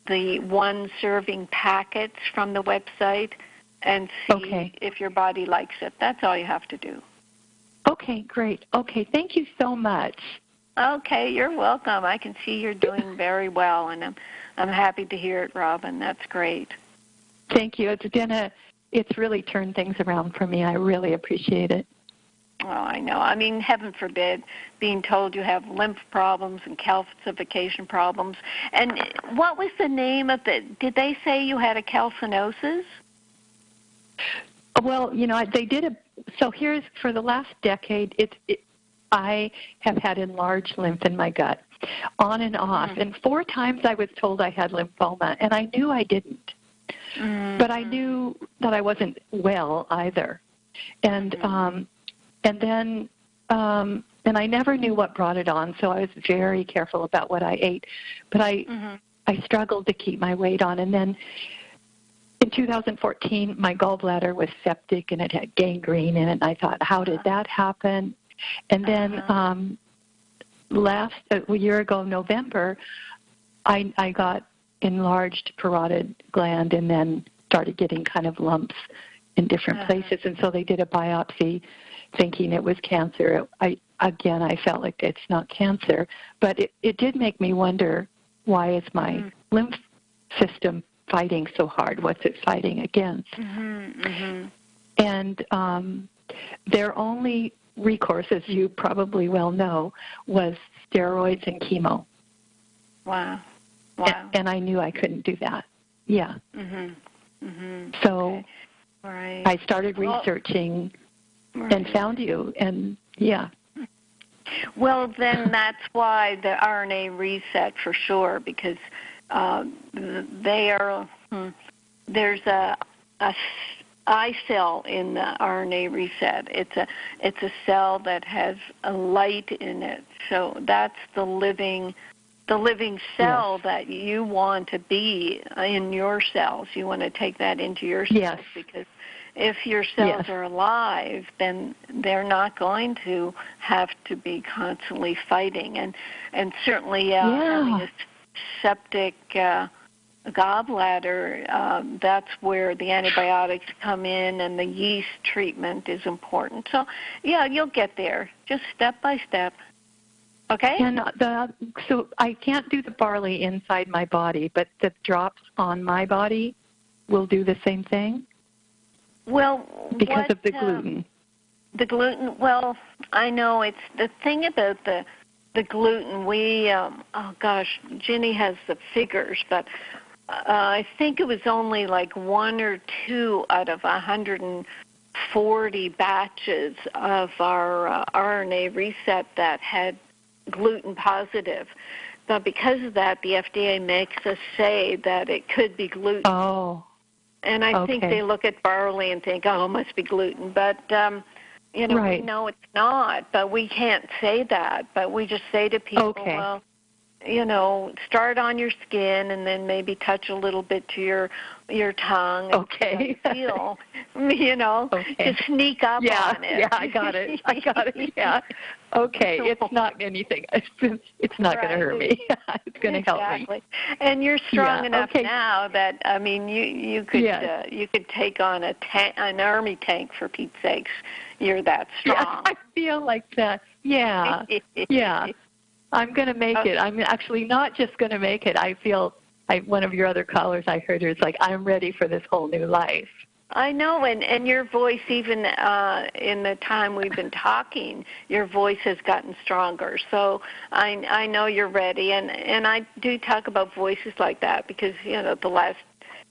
the one-serving packets from the website and see if your body likes it. That's all you have to do. Okay, great. Okay, thank you so much. Okay, you're welcome. I can see you're doing very well, and I'm happy to hear it, Robin. That's great. Thank you. It's really turned things around for me. I really appreciate it. Oh, I know. I mean, heaven forbid being told you have lymph problems and calcification problems. And what was the name of did they say you had a calcinosis? Well, they did so here's, for the last decade, I have had enlarged lymph in my gut, on and off. And 4 times I was told I had lymphoma, and I knew I didn't. But I knew that I wasn't well either. And then I never knew what brought it on, so I was very careful about what I ate. But I struggled to keep my weight on. And then in 2014, my gallbladder was septic and it had gangrene in it. And I thought, how did that happen? And then a year ago, November, I got enlarged parotid gland and then started getting kind of lumps in different places. And so they did a biopsy thinking it was cancer. I felt like it's not cancer. But it did make me wonder, why is my lymph system fighting so hard? What's it fighting against? And their only recourse, as you probably well know, was steroids and chemo. Wow. And I knew I couldn't do that. Yeah. So I started researching and found you, and Well, then that's why the RNA Reset for sure, because there's a I cell in the RNA Reset. It's a cell that has a light in it. So that's the living cell that you want to be in your cells. You want to take that into your cells because if your cells are alive, then they're not going to have to be constantly fighting. And certainly having a septic gallbladder, that's where the antibiotics come in and the yeast treatment is important. So, you'll get there, just step by step. Okay? And so I can't do the barley inside my body, but the drops on my body will do the same thing? Well, because of the gluten. The gluten, well, I know it's the thing about the gluten. We, Ginny has the figures, but I think it was only like 1 or 2 out of 140 batches of our RNA Reset that had gluten positive. But because of that, the FDA makes us say that it could be gluten. Oh. And I think they look at barley and think, it must be gluten. But, we know it's not. But we can't say that. But we just say to people, well, start on your skin and then maybe touch a little bit to your tongue. And feel, just sneak up on it. Yeah, I got it. Yeah. Okay, it's not anything. It's not going to hurt me. It's going to help me. And you're strong enough now that you could take on an army tank, for Pete's sakes. You're that strong. Yeah, I feel like that. Yeah. Yeah. I'm going to make it. I'm actually not just going to make it. I feel one of your other callers, I heard her, it's like, I'm ready for this whole new life. I know, and your voice, even in the time we've been talking, your voice has gotten stronger. So I know you're ready, and I do talk about voices like that because, the last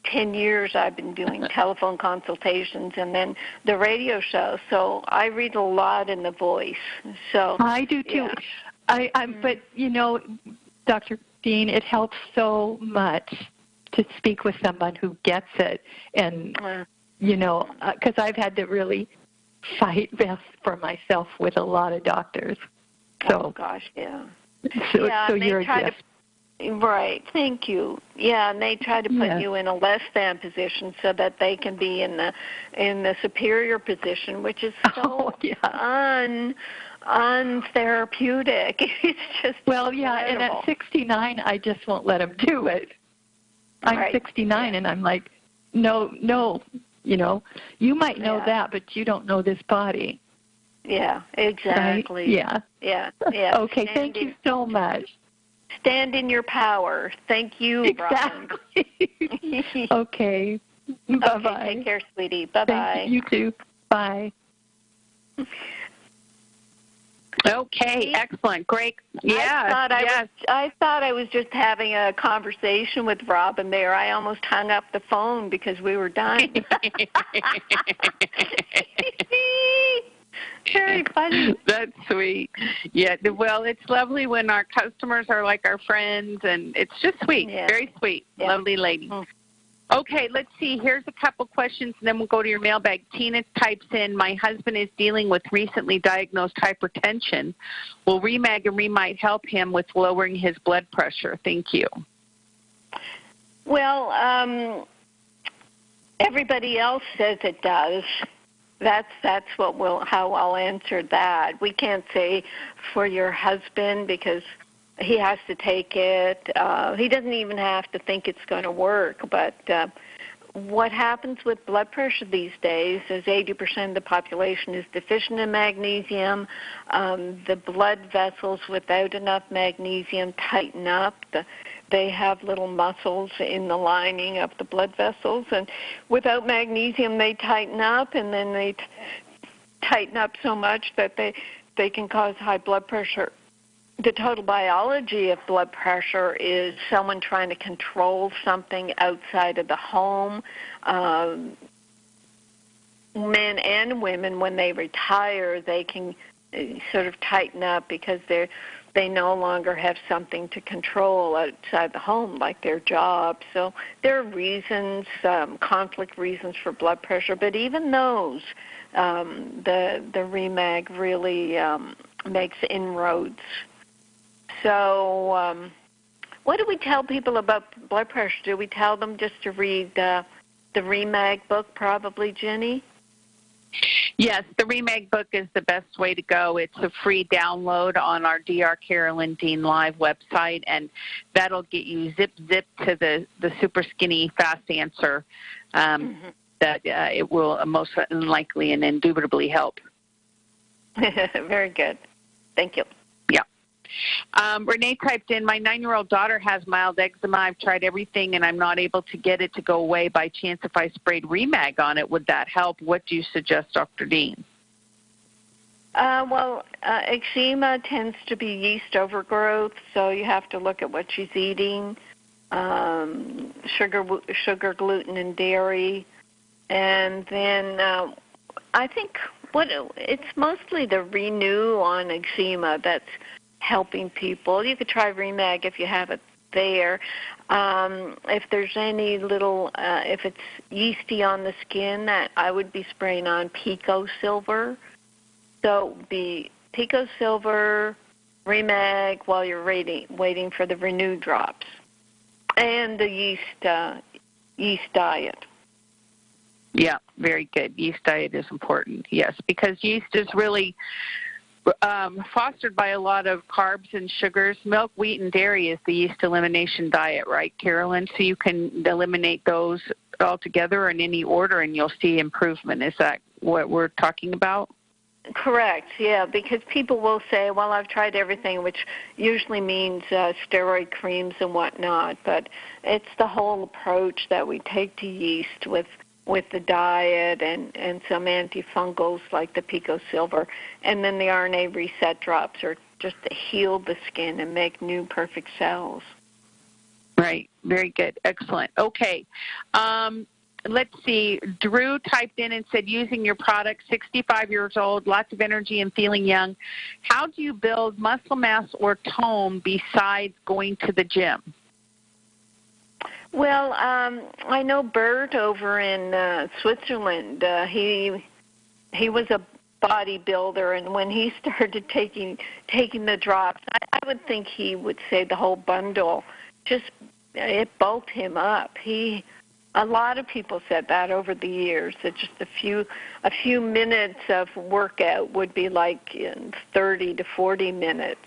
10 years I've been doing telephone consultations and then the radio show. So I read a lot in the voice. So I do too. Yeah. But, Dr. Dean, it helps so much to speak with someone who gets it and... because I've had to really fight for myself with a lot of doctors. So, oh, gosh, yeah. So you're a gift. Right, thank you. Yeah, and they try to put you in a less than position so that they can be in the superior position, which is so untherapeutic. It's just incredible. And at 69, I just won't let them do it. I'm 69, and I'm like, no. You might know that, but you don't know this body. Yeah, exactly. Right? Yeah. Okay, thank you so much. Stand in your power. Thank you, exactly. Okay. Bye-bye. Okay, take care, sweetie. Bye-bye. You too. Bye. Okay, excellent, great. Yeah, I thought I was just having a conversation with Robin there. I almost hung up the phone because we were done. Very funny. That's sweet. Yeah, well, it's lovely when our customers are like our friends, and it's just sweet, very sweet, lovely lady. Okay, let's see. Here's a couple questions, and then we'll go to your mailbag. Tina types in, my husband is dealing with recently diagnosed hypertension. Will Remag and Remite help him with lowering his blood pressure? Thank you. Well, everybody else says it does. That's how I'll answer that. We can't say for your husband because he has to take it. He doesn't even have to think it's going to work. But what happens with blood pressure these days is 80% of the population is deficient in magnesium. The blood vessels without enough magnesium tighten up. They have little muscles in the lining of the blood vessels. And without magnesium, they tighten up, and then they tighten up so much that they can cause high blood pressure. The total biology of blood pressure is someone trying to control something outside of the home. Men and women, when they retire, they can sort of tighten up because they no longer have something to control outside the home, like their job. So there are reasons, conflict reasons for blood pressure, but even those, the Remag really makes inroads. So what do we tell people about blood pressure? Do we tell them just to read the Remag book, probably, Jenny? Yes, the Remag book is the best way to go. It's a free download on our Dr. Carolyn Dean Live website, and that'll get you zip to the super skinny fast answer that it will most likely and indubitably help. Very good. Thank you. Yeah. Renee typed in, my 9-year-old daughter has mild eczema. I've tried everything, and I'm not able to get it to go away. By chance, if I sprayed Remag on it, would that help? What do you suggest, Dr. Dean? Eczema tends to be yeast overgrowth, so you have to look at what she's eating, sugar, gluten, and dairy. And then I think it's mostly the Renew on eczema that's helping people. You could try Remag if you have it there. If there's any little, if it's yeasty on the skin, that I would be spraying on Pico Silver. So the Pico Silver, Remag while you're waiting for the Renew drops, and the yeast diet. Yeah, very good. Yeast diet is important, yes, because yeast is really fostered by a lot of carbs and sugars. Milk, wheat, and dairy is the yeast elimination diet, right, Carolyn? So you can eliminate those altogether in any order, and you'll see improvement. Is that what we're talking about? Correct, yeah, because people will say, well, I've tried everything, which usually means steroid creams and whatnot, but it's the whole approach that we take to yeast with the diet and some antifungals like the Pico Silver, and then the RNA Reset Drops are just to heal the skin and make new perfect cells. Right, very good, excellent. Okay. Let's see, Drew typed in and said, using your product, 65 years old, lots of energy and feeling young. How do you build muscle mass or tone besides going to the gym? Well, I know Bert over in Switzerland. He was a bodybuilder, and when he started taking the drops, I would think he would say the whole bundle. It bulked him up. A lot of people said that over the years, that just a few minutes of workout would be like 30 to 40 minutes.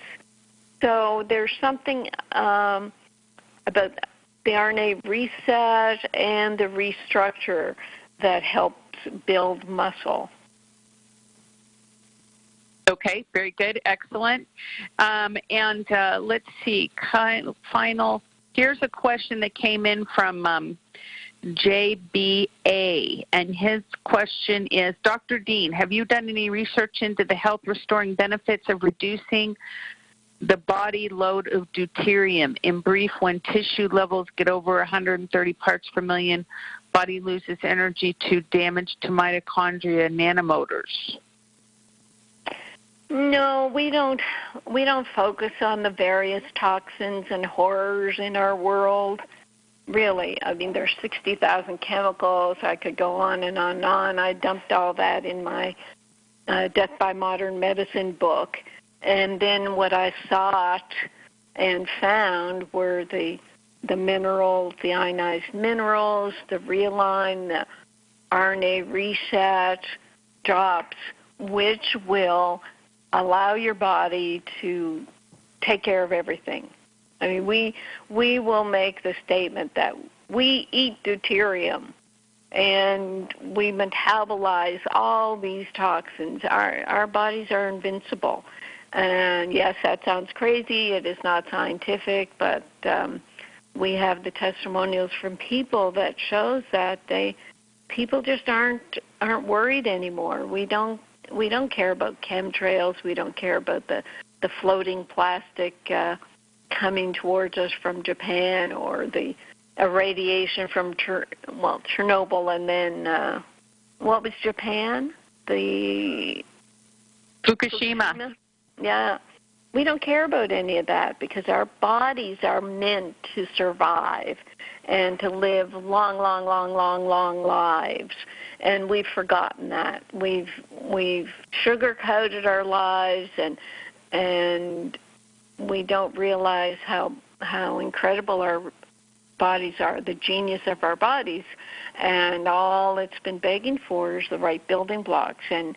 So there's something about the RNA Reset and the Restructure that helps build muscle. Okay, very good, excellent. And let's see, final. Here's a question that came in from JBA, and his question is, Dr. Dean, have you done any research into the health-restoring benefits of reducing the body load of deuterium? In brief, when tissue levels get over 130 parts per million, body loses energy to damage to mitochondria nanomotors. No, we don't focus on the various toxins and horrors in our world. Really, I mean, there's 60,000 chemicals. I could go on and on and on. I dumped all that in my Death by Modern Medicine book. And then what I sought and found were the minerals, the ionized minerals, the Realign, the RNA Reset Drops, which will allow your body to take care of everything. I mean, we will make the statement that we eat deuterium and we metabolize all these toxins. Our bodies are invincible. And yes, that sounds crazy. It is not scientific, but we have the testimonials from people that shows that people just aren't worried anymore. We don't care about chemtrails. We don't care about the floating plastic coming towards us from Japan, or the irradiation from Chernobyl, and then what was Japan? The Fukushima. Yeah. We don't care about any of that because our bodies are meant to survive and to live long lives. And we've forgotten that. We've sugar-coated our lives, and we don't realize how incredible our bodies are, the genius of our bodies. And all it's been begging for is the right building blocks. And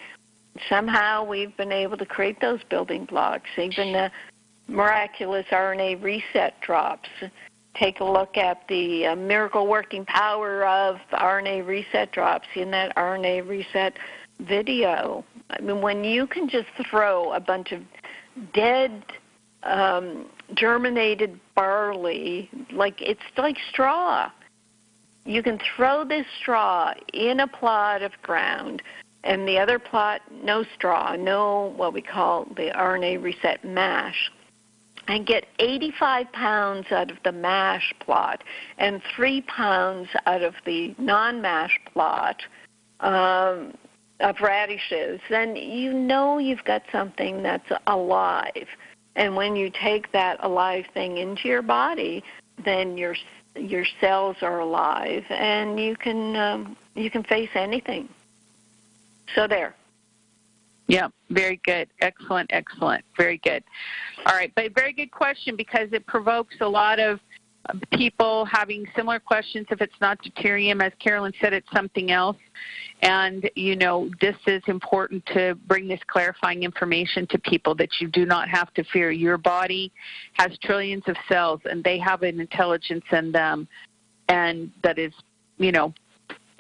somehow we've been able to create those building blocks, even the miraculous RNA Reset Drops. Take a look at the miracle working power of RNA Reset Drops in that RNA Reset video. I mean, when you can just throw a bunch of dead, germinated barley, it's like straw. You can throw this straw in a plot of ground, and the other plot, no straw, no what we call the RNA Reset mash, and get 85 pounds out of the mash plot and 3 pounds out of the non-mash plot of radishes, then you know you've got something that's alive. And when you take that alive thing into your body, then your cells are alive, and you can face anything. So there. Yeah, very good. Excellent. Very good. All right, but very good question, because it provokes a lot of people having similar questions. If it's not deuterium, as Carolyn said, it's something else. And, this is important to bring this clarifying information to people, that you do not have to fear. Your body has trillions of cells, and they have an intelligence in them, and that is,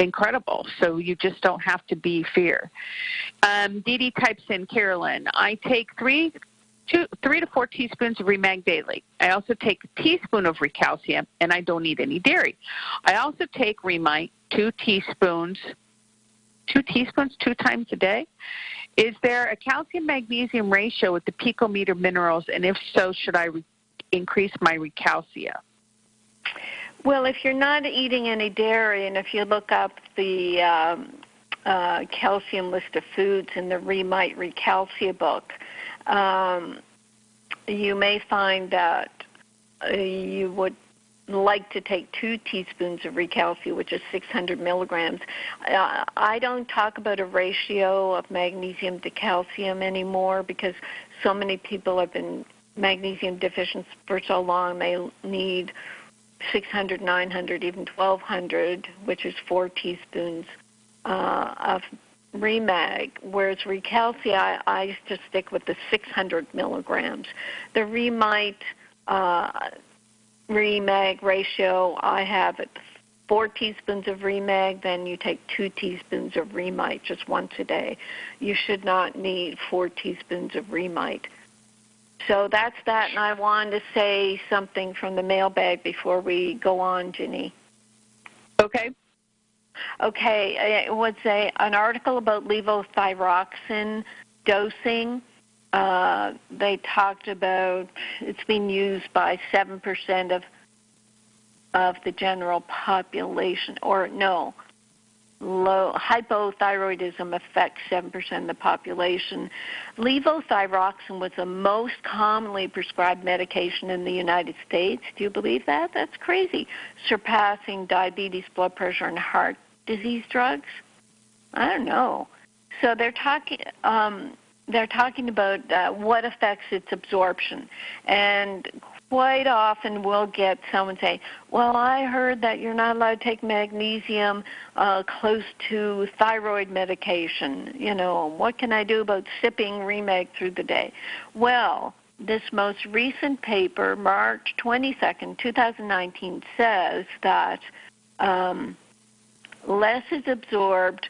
incredible. So you just don't have to be fear. Dee Dee types in, Carolyn, I take 3 to 4 teaspoons of Remag daily. I also take a teaspoon of Recalcium, and I don't eat any dairy. I also take Remite 2 teaspoons 2 times a day. Is there a calcium-magnesium ratio with the picometer minerals, and if so, should I increase my Recalcia? Well, if you're not eating any dairy, and if you look up the calcium list of foods in the Remite Recalcia book, you may find that you would like to take 2 teaspoons of Recalcia, which is 600 milligrams. I don't talk about a ratio of magnesium to calcium anymore because so many people have been magnesium deficient for so long they need 600, 900, even 1,200, which is 4 teaspoons of Remag, whereas Recalcia, I used to stick with the 600 milligrams. The Remite Remag ratio, I have it 4 teaspoons of Remag, then you take 2 teaspoons of Remite just once a day. You should not need 4 teaspoons of Remite. So that's that, and I wanted to say something from the mailbag before we go on, Ginny. Okay. Okay, it was an article about levothyroxine dosing. They talked about it's being used by 7% of the general population, or no, hypothyroidism affects 7% of the population. Levothyroxine was the most commonly prescribed medication in the United States. Do you believe that? That's crazy. Surpassing diabetes, blood pressure, and heart disease drugs? I don't know. So they're talking about what affects its absorption. And quite often we'll get someone say, well, I heard that you're not allowed to take magnesium close to thyroid medication. You know, what can I do about sipping Remag through the day? Well, this most recent paper, March 22nd, 2019, says that less is absorbed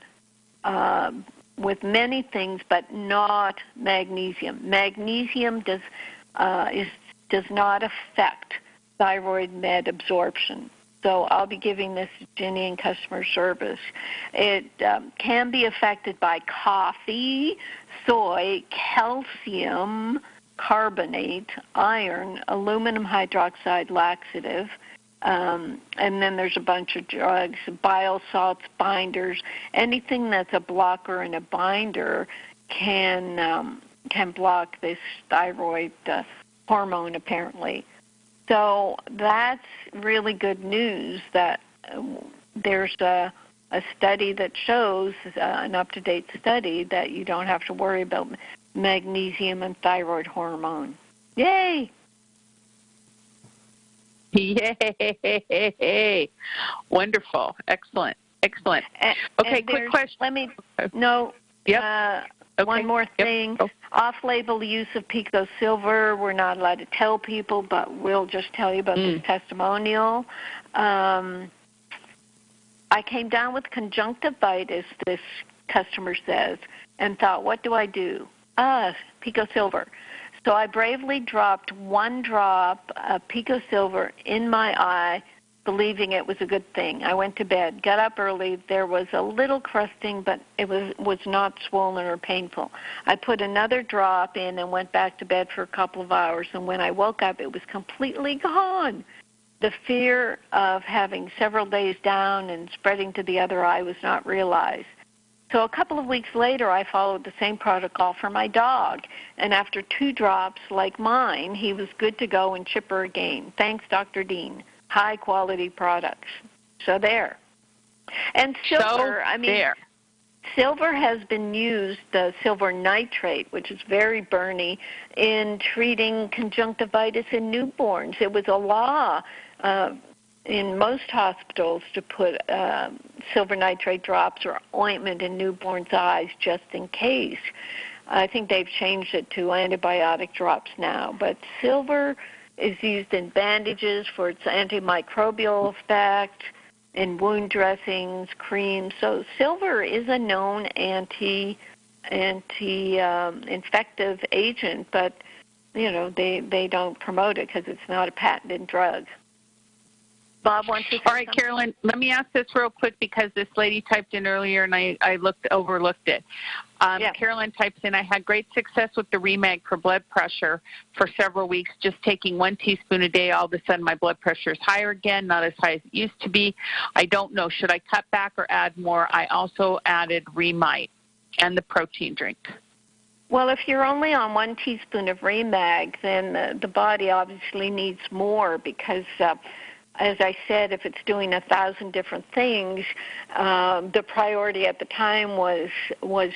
with many things, but not magnesium. Magnesium does not affect thyroid med absorption. So I'll be giving this to Ginny in customer service. It can be affected by coffee, soy, calcium carbonate, iron, aluminum hydroxide laxative, and then there's a bunch of drugs, bile salts, binders. Anything that's a blocker and a binder can block this thyroid hormone, apparently. So that's really good news that there's a study that shows, an up-to-date study, that you don't have to worry about magnesium and thyroid hormone. Yay! Yay! Wonderful. Excellent. Excellent. Okay, quick question. Okay. One more thing. Yep. Off-label use of Pico Silver. We're not allowed to tell people, but we'll just tell you about this testimonial. I came down with conjunctivitis, this customer says, and thought, what do I do? Pico Silver. So I bravely dropped 1 drop of Pico Silver in my eye, believing it was a good thing. I went to bed, got up early. There was a little crusting, but it was not swollen or painful. I put another drop in and went back to bed for a couple of hours, and when I woke up, it was completely gone. The fear of having several days down and spreading to the other eye was not realized. So a couple of weeks later, I followed the same protocol for my dog, and after 2 drops like mine, he was good to go and chipper again. Thanks, Dr. Dean. High-quality products. So there. And silver, silver has been used, the silver nitrate, which is very burny, in treating conjunctivitis in newborns. It was a law in most hospitals to put silver nitrate drops or ointment in newborns' eyes just in case. I think they've changed it to antibiotic drops now. But silver is used in bandages for its antimicrobial effect. in wound dressings, creams. So silver is a known anti-infective agent, but they don't promote it because it's not a patented drug. Bob wants to say All right, something? Carolyn, let me ask this real quick because this lady typed in earlier and I overlooked it. Carolyn types in, I had great success with the Remag for blood pressure for several weeks, just taking 1 teaspoon a day. All of a sudden, my blood pressure is higher again, not as high as it used to be. I don't know. Should I cut back or add more? I also added Remite and the protein drink. Well, if you're only on 1 teaspoon of Remag, then the body obviously needs more because as I said, if it's doing 1,000 different things, the priority at the time was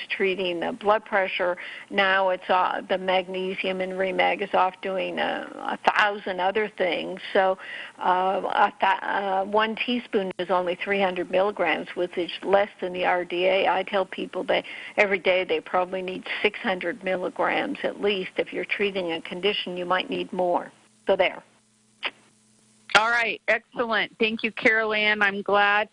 treating the blood pressure. Now it's the magnesium in Remag is off doing 1,000 other things. So 1 teaspoon is only 300 milligrams, which is less than the RDA. I tell people that every day they probably need 600 milligrams at least. If you're treating a condition, you might need more. So there. All right, excellent. Thank you, Carolyn. I'm glad.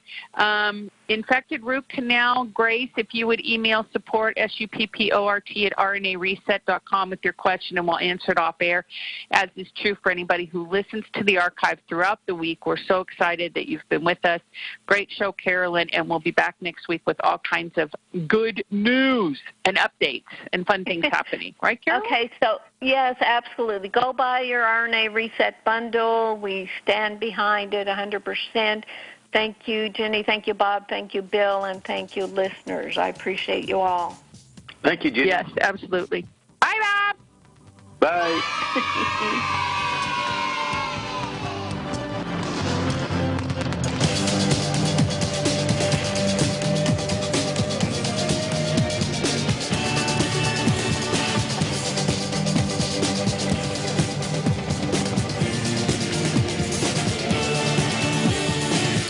Infected root canal, Grace, if you would email support, SUPPORT, at RnaReset.com with your question, and we'll answer it off air, as is true for anybody who listens to the archive throughout the week. We're so excited that you've been with us. Great show, Carolyn, and we'll be back next week with all kinds of good news and updates and fun things happening. Right, Carolyn? Okay, so yes, absolutely. Go buy your RNA Reset bundle. We stand behind it 100%. Thank you, Jenny. Thank you, Bob. Thank you, Bill. And thank you, listeners. I appreciate you all. Thank you, Jenny. Yes, absolutely. Bye, Bob. Bye.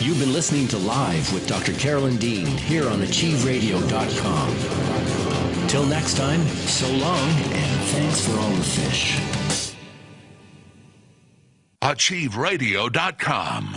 You've been listening to Live with Dr. Carolyn Dean here on AchieveRadio.com. Till next time, so long, and thanks for all the fish. AchieveRadio.com.